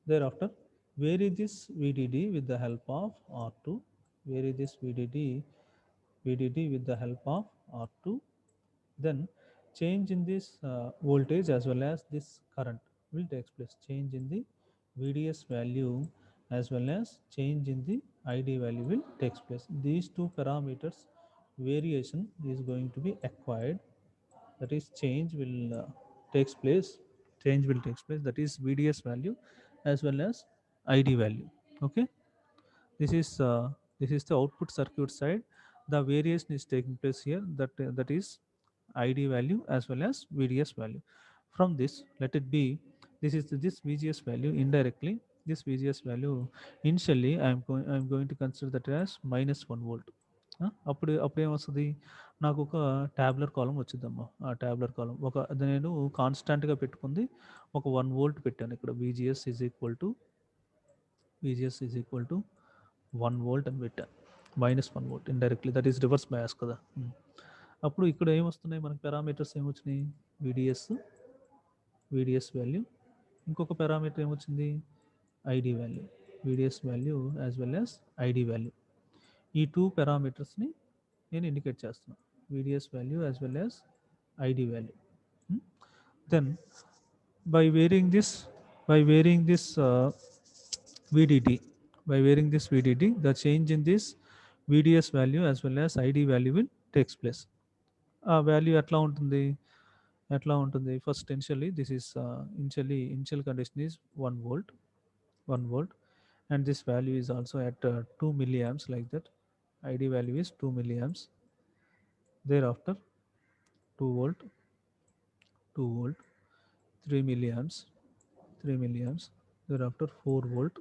Thereafter vary this VDD with the help of R2, with the help of R2. Then change in this voltage as well as this current will take place. Change in the VDS value as well as change in the ID value will takes place. These two parameters variation is going to be acquired, that is change will takes place, that is VDS value as well as ID value. Okay, this is the output circuit side. The variation is taking place here, that is ID value as well as VDS value. From this, let it be, this VGS value indirectly, this VGS value initially I'm going to consider that as -1 volt. అప్పుడు ఏమొస్తుంది? నాకు ఒక tabular కాలం వచ్చిందమ్మా. ఆ tabular కాలం అది నేను కాన్స్టాంట్గా పెట్టుకుంది ఒక 1 వోల్ట్ పెట్టాను ఇక్కడ. VGS is equal to 1 volt అని పెట్టాను, -1 volt indirectly, that is reverse bias కదా. అప్పుడు ఇక్కడ ఏమొస్తున్నాయి మనకి పారామీటర్స్ ఏమొచ్చినాయి? VDS వాల్యూ, ఇంకొక పారామీటర్ ఏమొచ్చింది? ID value, VDS value as well as ID value. ఈ 2 పారామీటర్స్ని నేను ఇండికేట్ చేస్తున్నాను, VDS value as well as ID value. Then by varying this VDD, the change in this VDS value as well as ID value will takes place. ఆ value ఎట్లా ఉంటుంది? First initially this is initial condition is 1 volt, and this value is also at 2 milliamps, like that. ID value is 2 milliamps. Thereafter 2 volt, 3 milliamps. Thereafter 4 volt,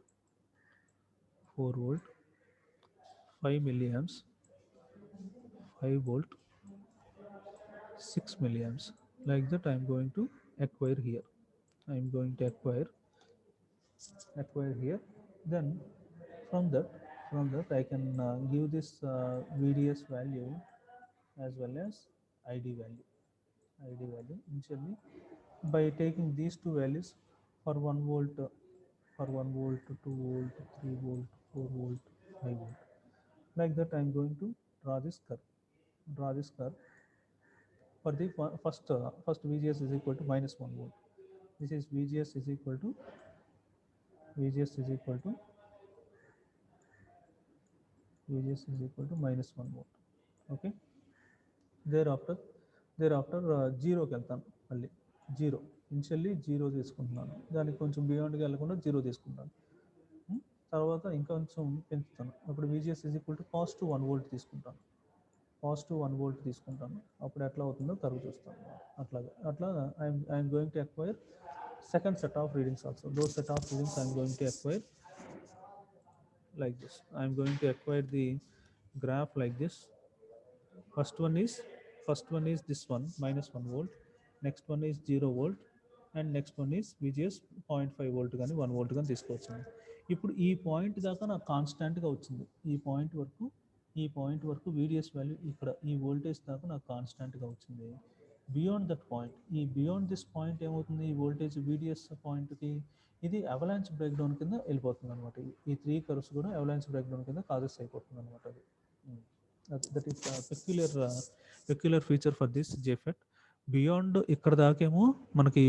5 milliamps, 5 volt, 6 milliamps, like that. I am going to acquire here, here. Then from that I can give this VDS value as well as ID value initially by taking these two values for 1 volt, 2 volt, 3 volt, 4 volt, 5 volt, like that. I am going to draw this curve. For the first VGS is equal to -1 volt. This is VGS is equal to -1 volt. Okay. Thereafter జీరోకి వెళ్తాను. మళ్ళీ zero, initially zero తీసుకుంటున్నాను, దానికి కొంచెం బియాండ్గా వెళ్ళకుండా zero తీసుకుంటాను. తర్వాత ఇంకొంచెం పెంచుతాను. అప్పుడు VGS is equal to +1 volt తీసుకుంటాను. అప్పుడు ఎట్లా అవుతుందో కర్వ్ చూస్తాను. అట్లా I'm going to acquire second set of readings also. Those set of readings I'm going to acquire like this. I am going to acquire the graph like this. First one is this one, -1 volt. Next one is 0 volt, and next one is VGS 0.5 volt కానీ 1 volt కానీ తీసుకోవచ్చు. ఇప్పుడు ఈ point దాకా నాకు కాన్స్టాంట్గా వచ్చింది. ఈ point వరకు VDS వాల్యూ ఇక్కడ ఈ వోల్టేజ్ దాకా నాకు కాన్స్టాంట్గా వచ్చింది. Beyond that point, beyond this point ఏమవుతుంది? ఈ వోల్టేజ్ VDS పాయింట్కి ఇది అవలాంచ్ బ్రేక్డౌన్ కింద వెళ్ళిపోతుంది అనమాట. ఈ 3 కర్వ్స్ కూడా అవలాంచ్ బ్రేక్డౌన్ కింద కాజెస్ అయిపోతుంది అనమాట. అది that is peculiar feature for this JFET. Beyond ఇక్కడ దాకేమో మనకి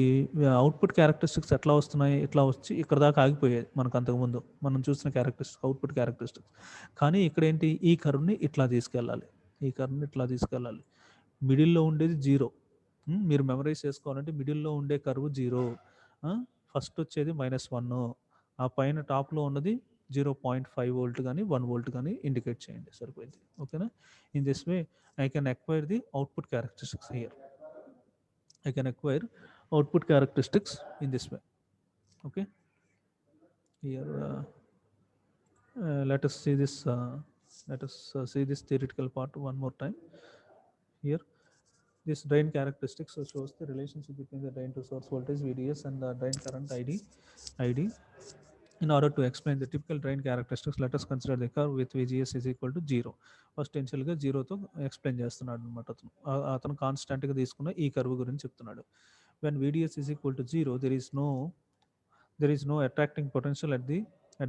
అవుట్పుట్ క్యారెక్టరిస్టిక్స్ ఎట్లా వస్తున్నాయి, ఇట్లా వచ్చి ఇక్కడ దాకా ఆగిపోయాయి మనకు అంతకుముందు మనం చూసిన అవుట్పుట్ క్యారెక్టరిస్టిక్స్. కానీ ఇక్కడ ఏంటి? ఈ కర్వ్ని ఇట్లా తీసుకెళ్ళాలి. ఈ కర్వ్ని ఇట్లా తీసుకెళ్ళాలి. మిడిల్లో ఉండేది 0. మీరు మెమరైజ్ చేసుకోవాలంటే మిడిల్లో ఉండే కర్వ్ 0, ఫస్ట్ వచ్చేది -1, ఆ పైన టాప్లో ఉన్నది 0.5 వోల్ట్ కానీ 1 వోల్ట్ కానీ ఇండికేట్ చేయండి, సరిపోయింది. ఓకేనా? In this way I can acquire the output characteristics here. I can acquire output characteristics in this way. Okay. Here, let us see this. Let us see this theoretical part one more time. Here, this drain characteristics shows the relationship between the drain to source voltage VDS and the drain current ID. In order to explain the typical drain characteristics, let us consider the curve with VGS is equal to 0. First ఇనిషియల్గా జీరోతో explain చేస్తున్నాడు అనమాట అతను. అతను కాన్స్టెంట్గా తీసుకున్న ఈ curve గురించి చెప్తున్నాడు. When VDS is equal to 0, there is no attracting potential at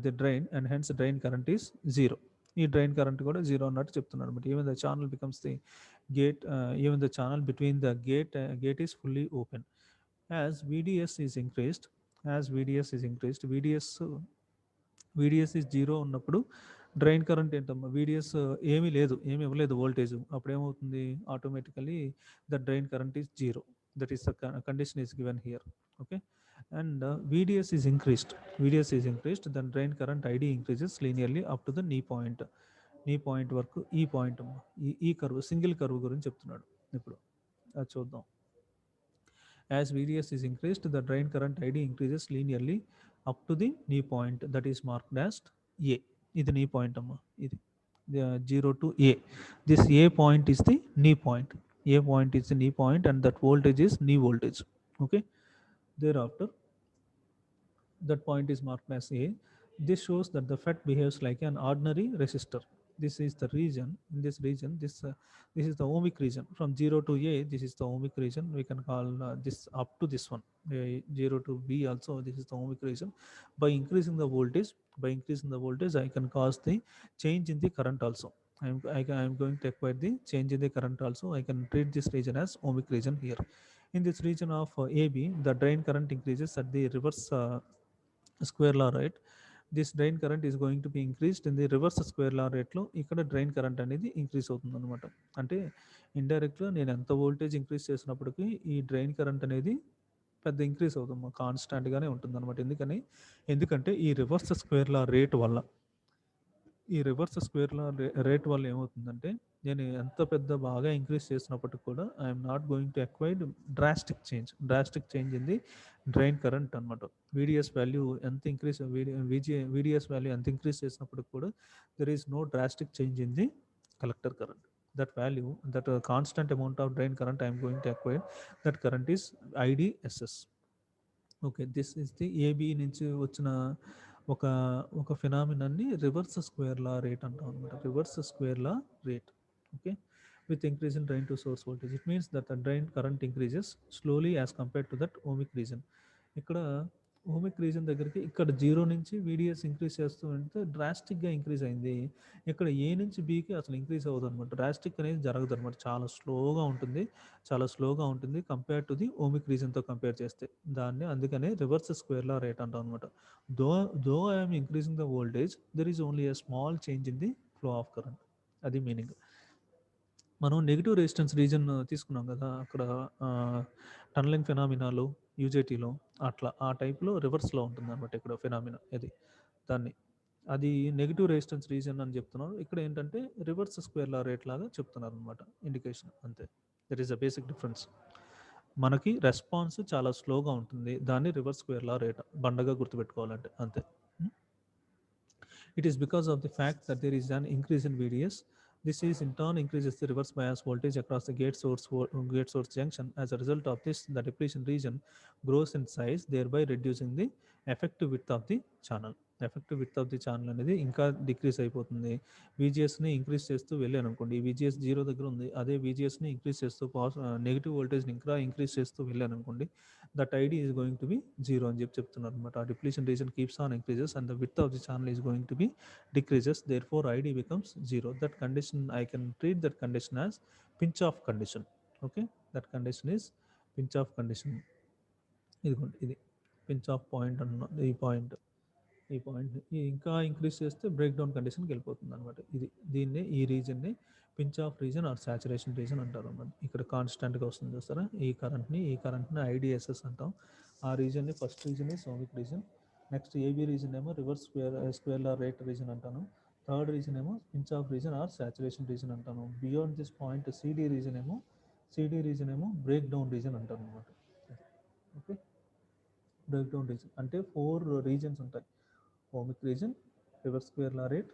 the drain, and hence drain current is 0. ఈ డ్రైన్ కరెంట్ కూడా 0 అన్నట్టు చెప్తున్నాడు. But even the channel becomes the gate, even the channel between the gate is fully open. As VDS is increased, VDS is 0 ఉన్నప్పుడు drain current ఏంటమ్మా, VDS ఏమీ ఇవ్వలేదు voltage, అప్పుడు ఏమవుతుంది, automatically the drain current is 0. That is the condition is given here. Okay. And VDS is increased, then drain current ID increases linearly up to the knee point వరకు. ఈ point ఈ curve, single curve గురించి చెప్తున్నాడు. ఇప్పుడు అది చూద్దాం. As VDS is increased, the drain current ID increases linearly up to the knee point, that is marked as A. ఇది knee point అమ్మా, ఇది 0 to A. This A point is the knee point. A point is the knee point, and that voltage is knee voltage. Okay. Thereafter, that point is marked as A. This shows that the FET behaves like an ordinary resistor. This is the region. In this region, this is the ohmic region. From 0 to A, this is the ohmic region. We can call this up to this one, 0 to B also, this is the ohmic region. By increasing the voltage, I can cause the change in the current also. I am going to acquire the change in the current also. I can treat this region as ohmic region here. In this region of AB, the drain current increases at the reverse square law rate. This drain current is going to be increased in the reverse square law rate లో ఇక్కడ drain current అనేది increase అవుతుంది అనమాట. అంటే ఇండైరెక్ట్గా నేను ఎంత voltage increase చేసినప్పటికీ ఈ డ్రైన్ కరెంట్ అనేది పెద్ద ఇంక్రీజ్ అవుతుంది, కాన్స్టాంట్గానే ఉంటుంది అనమాట. ఎందుకంటే ఈ రివర్స్ స్క్వేర్ లా రేట్ వల్ల రేట్ వల్ల ఏమవుతుందంటే, నేను ఎంత బాగా ఇంక్రీజ్ చేసినప్పటికి కూడా I'm not going to acquire drastic change in the drain current అనమాట. VDS వాల్యూ ఎంత ఇంక్రీజ్ VDS వాల్యూ ఎంత ఇంక్రీజ్ చేసినప్పటికి కూడా there is no drastic change in the collector current. That value, that constant amount of drain current I am going to acquire, that current is IDSS. Okay. This is the AB నుంచి వచ్చిన ఒక ఫినామినాన్ని reverse square law rate అంటాం అనమాట. Reverse square law rate. Okay. With increase in drain to source voltage, it means that the drain current increases slowly as compared to that ohmic reason. ఇక్కడ ohmic reason దగ్గరికి ఇక్కడ 0 నుంచి VDS increase చేస్తూ ఉంటే డ్రాస్టిక్గా increase అయింది. ఇక్కడ A నుంచి Bకి అసలు ఇంక్రీజ్ అవ్వదు అనమాట. డ్రాస్టిక్ అనేది జరగదు అనమాట, చాలా స్లోగా ఉంటుంది కంపేర్ టు ది ఓమిక్ రీజన్తో కంపేర్ చేస్తే. అందుకనే రివర్స్ స్క్వేర్ లా రేట్ అంటాం అనమాట. Though I'm increasing the voltage, there is only a small change in the flow of current. అది మీనింగ్. మనం నెగిటివ్ రెసిస్టెన్స్ రీజన్ తీసుకున్నాం కదా, అక్కడ టనలింగ్ ఫినామినాలు యూజేటీలో అట్లా ఆ టైప్లో రివర్స్లో ఉంటుంది అనమాట ఇక్కడ ఫినామినా. అది నెగిటివ్ రెసిస్టెన్స్ రీజన్ అని చెప్తున్నారు. ఇక్కడ ఏంటంటే రివర్స్ స్క్వేర్ లా రేట్ లాగా చెప్తున్నారు అనమాట, ఇండికేషన్ అంతే. That is the basic difference. మనకి రెస్పాన్స్ చాలా స్లోగా ఉంటుంది, దాన్ని రివర్స్ స్క్వేర్ లా రేట్ బండగా గుర్తుపెట్టుకోవాలంటే అంతే. It is because of the fact that there is an increase in VDS. This is in turn increases the reverse bias voltage across the gate source junction. As a result of this, the depletion region grows in size, thereby reducing the effective width of the channel. Effective with of the channel అనేది ఇంకా decrease అయిపోతుంది. VGSని increase చేస్తూ వెళ్ళాను అనుకోండి, VGS 0 దగ్గర ఉంది, అదే VGSని increase చేస్తూ నెగిటివ్ వోల్టేజ్ని ఇంకా ఇంక్రీజ్ చేస్తూ వెళ్ళాను అనుకోండి, that ID is going to B 0 అని చెప్తున్నారు అనమాట. ఆ depletion reason keeps on increases and the with of the channel is going to B decreases, therefore ID becomes 0. That condition, I can treat that condition as pinch off condition. Okay, that condition is pinch off condition. ఇది pinch off point అన్న ఈ point. ఈ point ఇంకా increase చేస్తే break down కండిషన్కి వెళ్ళిపోతుంది అనమాట. దీన్ని ఈ రీజన్ని pinch off region or saturation region అంటారు అన్నమాట. ఇక్కడ కాన్స్టెంట్గా వస్తుంది చూస్తారా, ఈ కరెంట్ని ఐడిఎస్ఎస్ అంటాం. ఆ రీజన్ని first region ohmic region, next AB region ఏమో reverse square law rate region అంటాను. థర్డ్ రీజన్ ఏమో pinch off region or saturation region అంటాను. Beyond this point CD region ఏమో బ్రేక్ డౌన్ రీజన్ అంటారు అనమాట. ఓకే, బ్రేక్ డౌన్ రీజన్ అంటే 4 regions ఉంటాయి. Ohmic region, reverse square law rate,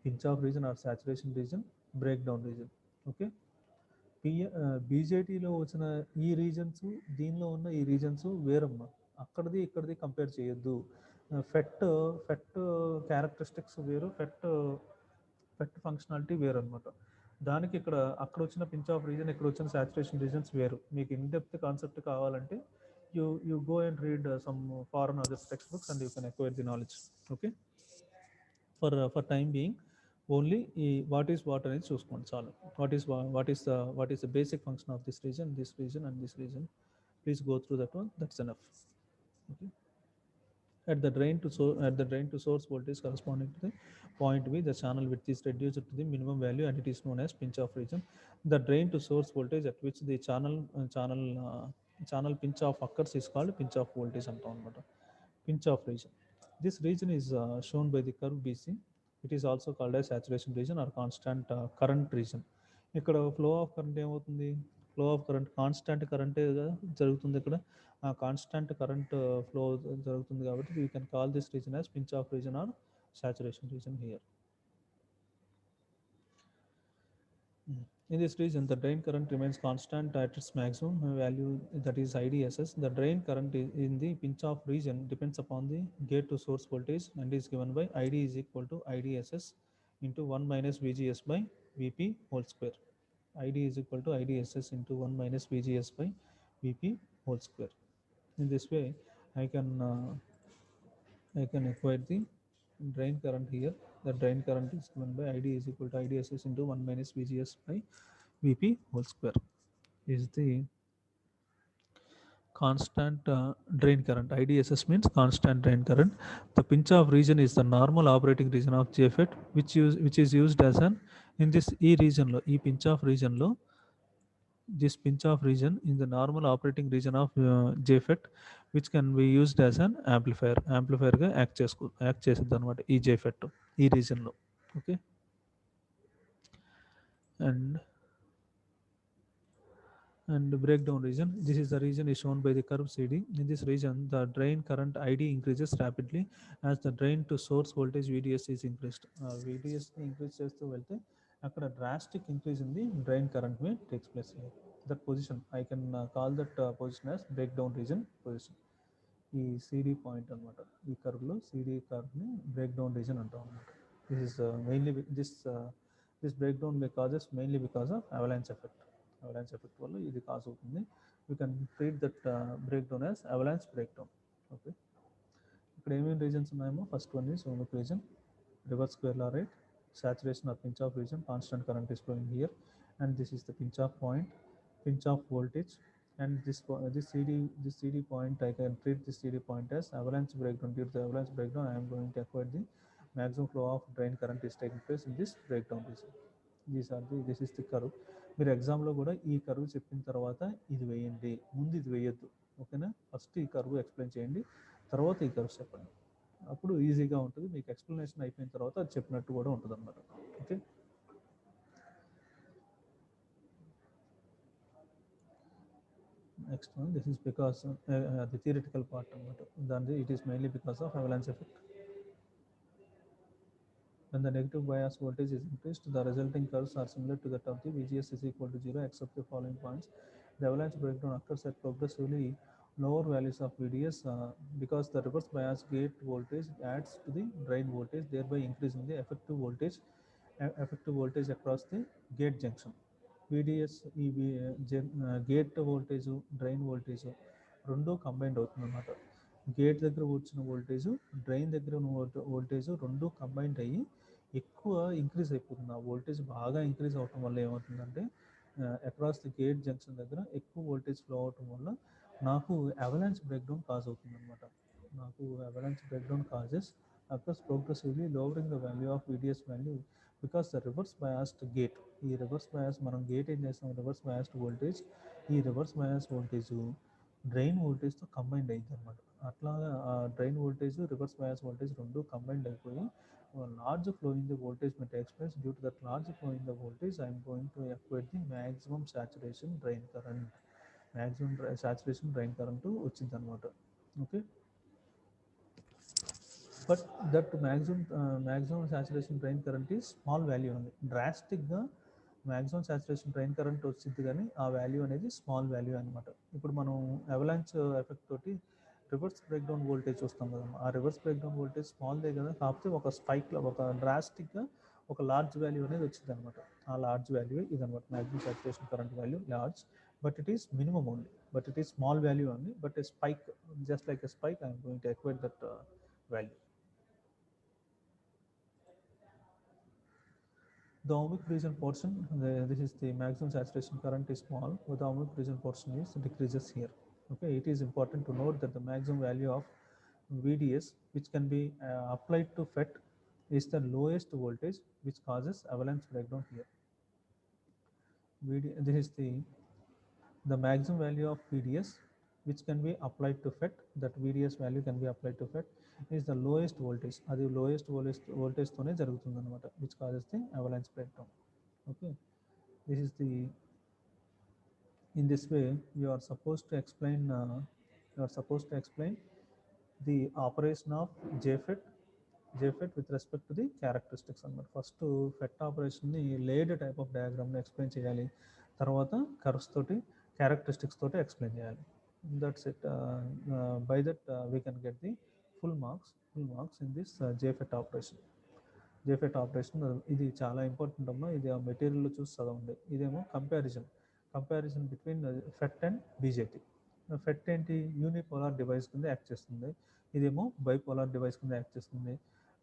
pinch off region or saturation region, breakdown region. Okay, బీజేటీలో వచ్చిన ఈ reasons, దీనిలో ఉన్న ఈ రీజన్స్ వేరమ్మా. అక్కడిది ఇక్కడిది కంపేర్ చేయొద్దు. ఫెట్ క్యారెక్టరిస్టిక్స్ వేరు, ఫెట్ ఫంక్షనాలిటీ వేరు అనమాట. దానికి అక్కడ వచ్చిన పించ్ ఆఫ్ రీజన్, ఇక్కడ వచ్చిన సాచురేషన్ రీజన్స్ వేరు. మీకు ఇన్ డెప్త్ కాన్సెప్ట్ కావాలంటే you go and read some foreign other textbooks and you can acquire the knowledge. Okay, for time being only what is what అనేది చూసుకోండి చాలు. what is the basic function of this region and this region. Please go through that one, that's enough. Okay, at the drain to source voltage corresponding to the point B, the channel width is reduced to the minimum value and it is known as pinch off region. The drain to source voltage at which the channel pinch off occurs is called pinch off voltage అంటాం అనమాట. Pinch off region. This region is shown by the curve BC. It is also called as saturation region or constant current region. ఇక్కడ flow of current ఏమవుతుంది, flow of current constant కరెంటే జరుగుతుంది. ఇక్కడ constant current flow జరుగుతుంది కాబట్టి you can call this region as pinch off region or saturation region here. In this region, the drain current remains constant at its maximum value, that is IDSS. The drain current in the pinch off region depends upon the gate to source voltage and is given by ID is equal to IDSS into 1 minus VGS by VP whole square. ID is equal to IDSS into 1 minus VGS by VP whole square. In this way, I can equate the drain current here. The drain current is given by ID is equal to IDSS into 1 minus VGS by VP whole square is the constant drain current. IDSS means constant drain current. The pinch off region is the normal operating region of JFET which is used as an in this region lo, pinch off region lo, this pinch off region in the normal operating region of JFET which can be used as an amplifier ga act చేసిద్ది అనమాట ఈ JFET ఈ region లో. Okay, and breakdown region, this is the region is shown by the curve CD. In this region the drain current ID increases rapidly as the drain to source voltage VDS is increased. VDS increase చేస్తూ వెళ్తే అక్కడ drastic increase in the drain current may takes place here. That position I can call that position as breakdown region position. ఈ CD point అనమాట. ఈ కర్వ్లో CD కర్వ్ని break down reason అంటాం అనమాట. This is mainly this break down May causes mainly because of avalanche effect. Avalanche effect వల్ల ఇది cause అవుతుంది. You can treat that break down as avalanche break down. Okay, ఇక్కడ ఏమేమి reasons ఉన్నాయేమో, first one is ohmic region, reverse square law rate, saturation or pinch off region, constant current is flowing here, and this is the pinch off point, pinch off voltage, and this CD point I can treat this CD point as avalanche breakdown. Due to the avalanche breakdown I am going to acquire the maximum flow of drain current is taking place in this breakdown region. This is the curve. మీరు ఎగ్జామ్లో కూడా ఈ curve చెప్పిన తర్వాత ఇది వేయండి, ముందు ఇది వేయొద్దు. ఓకేనా, ఫస్ట్ ఈ కర్వ్ ఎక్స్ప్లెయిన్ చేయండి, తర్వాత ఈ కర్వ్ చెప్పండి. అప్పుడు ఈజీగా ఉంటుంది. మీకు ఎక్స్ప్లెనేషన్ అయిపోయిన తర్వాత అది చెప్పినట్టు కూడా ఉంటుంది అన్నమాట. Okay, next one, this is because the theoretical part అనమాట. దాని it is mainly because of avalanche effect. When the negative bias voltage is increased, the resulting curves are similar to that of the VGS is equal to 0 except the following points. The avalanche breakdown occurs at progressively lower values of VDS because the reverse bias gate voltage adds to the drain voltage, thereby increasing the effective voltage across the gate junction. VDS ఈ gate voltage, drain voltage రెండు combined అవుతుంది అన్నమాట. Gate దగ్గర వచ్చిన voltage, drain దగ్గర ఉన్న voltage రెండు combined అయ్యి ఎక్కువ ఇంక్రీజ్ అయిపోతుంది. ఆ వోల్టేజ్ బాగా ఇంక్రీజ్ అవటం వల్ల ఏమవుతుందంటే అక్రాస్ ది గేట్ జంక్షన్ దగ్గర ఎక్కువ వోల్టేజ్ ఫ్లో అవటం వల్ల నాకు అవలాంచ్ బ్రేక్డౌన్ కాజ్ అవుతుంది అనమాట. నాకు avalanche breakdown causes occurs progressively, lowering the value of VDS value because the reverse biased gate, ఈ రివర్స్ బయాస్ మనం గేట్ ఏం చేస్తాం, రివర్స్ బయాస్డ్ వోల్టేజ్, ఈ రివర్స్ బయాస్ వోల్టేజ్ డ్రైన్ వోల్టేజ్తో కంబైండ్ అయింది అనమాట. అట్లా drain voltage reverse bias voltage రెండు కంబైండ్ అయిపోయి large flow in the voltage may take place. Due to that large flow in the voltage, I am going to equate the maximum saturation drain current. Maximum saturation drain current వచ్చింది అనమాట. Okay, but that maximum saturation drain current is small value ఉంది. డ్రాస్టిక్గా maximum saturation drain current వచ్చింది కానీ ఆ value అనేది small value అనమాట. ఇప్పుడు మనం అవలాంచ్ ఎఫెక్ట్ తోటి రివర్స్ బ్రేక్ డౌన్ వోల్టేజ్ చూస్తాం కదా, ఆ రివర్స్ బ్రేక్ డౌన్ వోల్టేజ్ స్మాల్దే కదా, కాకపోతే ఒక స్పైక్లో ఒక డ్రాస్టిక్గా ఒక లార్జ్ వాల్యూ అనేది వచ్చింది అనమాట. ఆ లార్జ్ వాల్యూ ఇదనమాట maximum saturation current value large, but it is minimum only, but it is small value only, but a spike, just like a spike I'm going to acquire that value. The ohmic region portion, this is the maximum saturation current is small, but the ohmic region portion is decreases here. Okay, it is important to note that the maximum value of VDS which can be applied to FET is the lowest voltage which causes avalanche breakdown here. This is the maximum value of VDS which can be applied to FET, that VDS value can be applied to FET is the lowest voltage, అది lowest voltage తోనే జరుగుతుంది అనమాట, which causes the avalanche breakdown. Okay, this is the, in this way you are supposed to explain the operation of JFET with respect to the characteristics అనమాట. First FET ఆపరేషన్ని laid type of డయాగ్రామ్ని explain చేయాలి, తర్వాత curves తోటి characteristics తోటి explain చేయాలి. That's it. By that we can get the full marks in this JFET operation. ఇది చాలా ఇంపార్టెంట్ అమ్మా, ఇది ఆ మెటీరియల్లో చూసి చదవండి. ఇదేమో comparison between FET and BJT. FET ఏంటి, యూనిపోలార్ డివైస్ కింద యాక్ట్ చేస్తుంది, ఇదేమో బైపోలార్ డివైస్ కింద యాక్ట్ చేస్తుంది.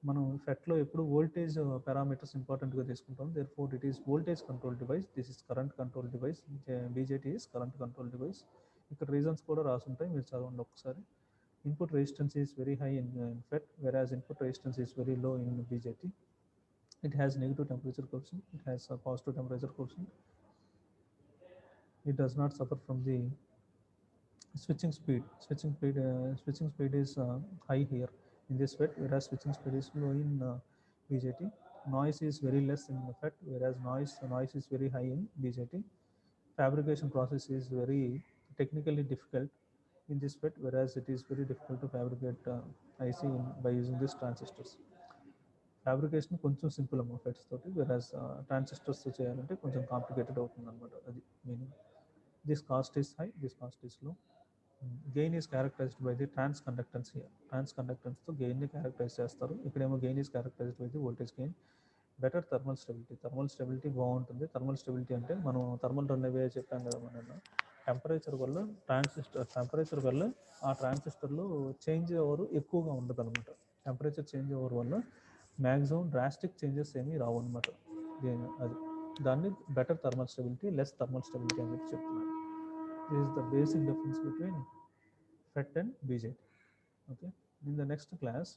మనం FETలో ఎప్పుడు వోల్టేజ్ పారామీటర్స్ ఇంపార్టెంట్గా తీసుకుంటాం, therefore it is voltage control device, this is current control device, BJT is current control device. ఇక్కడ రీజన్స్ కూడా రాసుంటాయి, మీరు చదవండి ఒకసారి. Input resistance is very high in FET, whereas input resistance is very low in BJT. It has negative temperature coefficient, it has a positive temperature coefficient. It does not suffer from the switching speed. Switching speed is high here in this FET, whereas switching speed is low in BJT. Noise is very less in FET, whereas noise is very high in BJT. Fabrication process is very technically difficult in this FET, whereas it is very difficult to fabricate IC by using these transistors. Fabrication కొంచెం simple అమ్మ FETs తోటి, వెరాజ్ ట్రాన్సిస్టర్స్తో చేయాలంటే కొంచెం complicated అవుతుంది అనమాట, అది meaning. This cost is high, this cost is low. Gain is characterized by the transconductance here. ట్రాన్స్ కండక్టెన్స్తో గెయిన్ని క్యారెక్టరైజ్ చేస్తారు. ఇక్కడేమో gain is characterized by the voltage gain. Better thermal stability బాగుంటుంది. థర్మల్ స్టెబిలిటీ అంటే మనం థర్మల్ రన్ అవే చెప్పాం కదా మనం, టెంపరేచర్ వల్ల ఆ ట్రాన్సిస్టర్లో చేంజ్ ఓవర్ ఎక్కువగా ఉండదు అనమాట. టెంపరేచర్ చేంజ్ ఓవర్ వల్ల మ్యాక్సిమం డ్రాస్టిక్ చేంజెస్ ఏమీ రావు అనమాట. అది దాన్ని better thermal stability, less thermal stability అని చెప్పి చెప్తున్నాను. This is the basic difference between FET and BJT. Okay, in the next class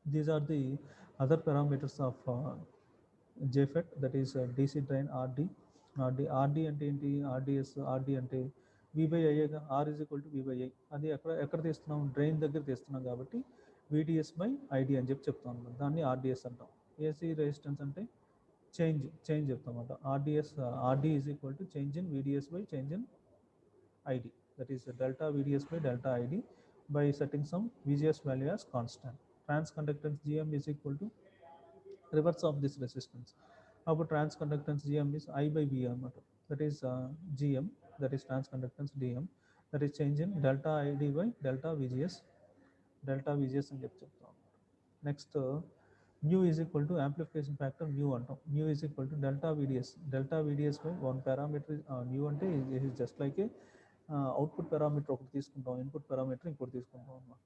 these are the other parameters of JFET, that is DC drain RD అంటే ఏంటి, RD అంటే V/I, R is equal to V/I. అది ఎక్కడ తీస్తున్నాం, drain దగ్గర తీస్తున్నాం కాబట్టి VDS/ID అని చెప్పి చెప్తాం అనమాట, దాన్ని RDS అంటాం. AC రెసిస్టెన్స్ అంటే చేంజ్ చెప్తాం అనమాట. RD is equal to change in VDS by change in ID, that is delta VDS by delta ID by setting some VGS value as constant. Trans conductance GM is equal to reverse of this resistance. Our trans conductance GM is I by VM, that is GM, that is trans conductance DM, that is change in delta ID by delta VGS అని చెప్పి చెప్తాం. Next mu is equal to amplification factor mu అంటాం. mu is equal to delta VDS by one parameter. mu అంటే this is just like a output parameter ఒకటి తీసుకుంటాం, input parameter ఇంకోటి తీసుకుంటాం అన్నమాట.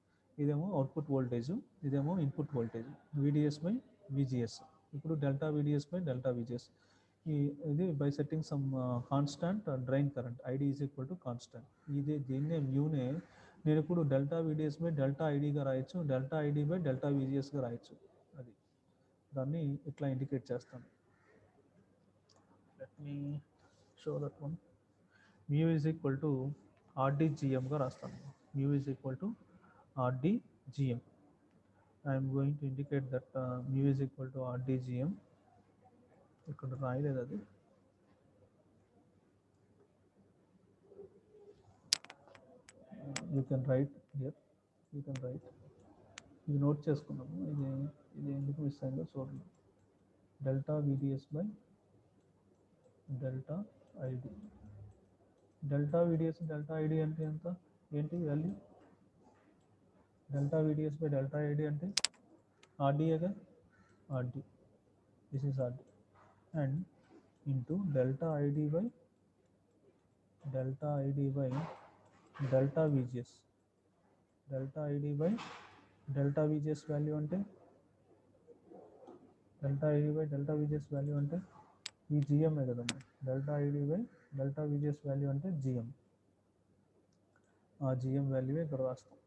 ఇదేమో అవుట్పుట్ వోల్టేజ్, ఇదేమో ఇన్పుట్ వోల్టేజ్, VDS/VGS. ఇప్పుడు డెల్టా VDS/డెల్టా VGS, ఇది by setting some constant drain current ID is equal to constant. దీన్నే మ్యూనే నేను ఇప్పుడు డెల్టా VDS బై డెల్టా ఐడిగా రాయొచ్చు, డెల్టా ఐడి బై డెల్టా VGSగా రాయొచ్చు. అది దాన్ని ఇట్లా ఇండికేట్ చేస్తాను. Let me show that one. mu is equal to RDGMగా రాస్తాను. mu is equal to RDGM. I am going to indicate that mu is equal to RDGM. ఇక్కడ రాయలేదు అది. You can write here. You can write. ఇది note చేసుకున్నాము. ఇది ఎందుకు miss అయిందో చూడండి. Delta VDS by delta ID. Delta VDS delta ID అంటే ఎంత? ఏంటి value? Delta VDS by delta ID అంటే RDగా, RD. This is RD. And into delta ID by delta VGS. Delta ID by delta VGS value అంటే ఈ GMA కదమ్మా. Delta ID by delta VGS value అంటే GM. ఆ GM value ఇక్కడ రాస్తాం.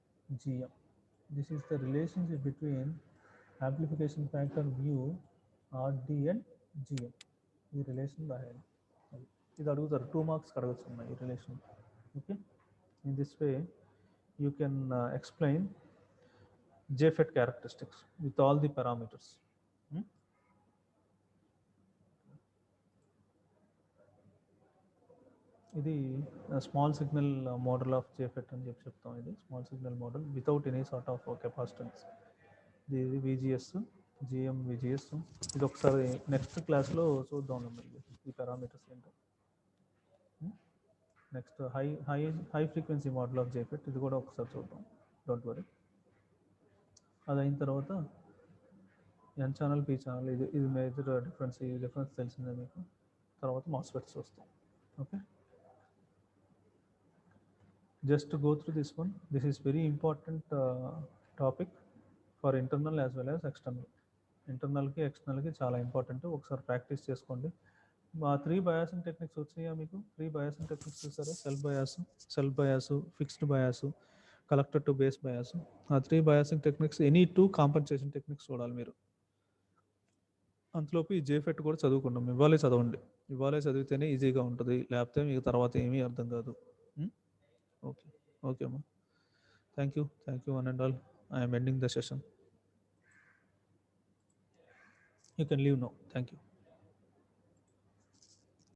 GM. This is the relationship between amplification factor mu RD and GM. ఈ relation రాయాలి. ఇది అడుగుతారు, 2 మార్క్స్ అడగచ్చు ఈ relation. Okay, in this way you can explain JFET characteristics with all the parameters. ఇది small signal model of JFET అని చెప్తాం. ఇది small signal model without any sort of capacitance. ఇది VGS, GM VGS. ఇది ఒకసారి next క్లాస్లో చూద్దాం ఈ పారామీటర్స్ ఏంటో. Next high frequency model of JFET, ఇది కూడా ఒకసారి చూద్దాం. Don't worry. అది అయిన తర్వాత N ఛానల్, P ఛానల్, ఇది మేజర్ డిఫరెన్స్ తెలిసిందే మీకు. తర్వాత MOSFETs చూస్తాం. Okay, just to go through this one. This is very important topic for internal as well as external. ఇంటర్నల్కి ఎక్స్టర్నల్కి చాలా ఇంపార్టెంట్. ఒకసారి ప్రాక్టీస్ చేసుకోండి. 3 బయాసింగ్ టెక్నిక్స్ వచ్చాయా మీకు? 3 బయాసింగ్ టెక్నిక్స్ చూసారా? Self bias, fixed bias, collector to base bias. ఆ 3 biasing techniques, any 2 compensation techniques చూడాలి మీరు. అంతలోపు ఈ JFET కూడా చదువుకున్నాం. ఇవాళే చదవండి. ఇవాళే చదివితేనే ఈజీగా ఉంటుంది, లేకపోతే మీకు తర్వాత ఏమీ అర్థం కాదు. ఓకే అమ్మా. Thank you one and all. I am ending the session. You can leave now. Thank you.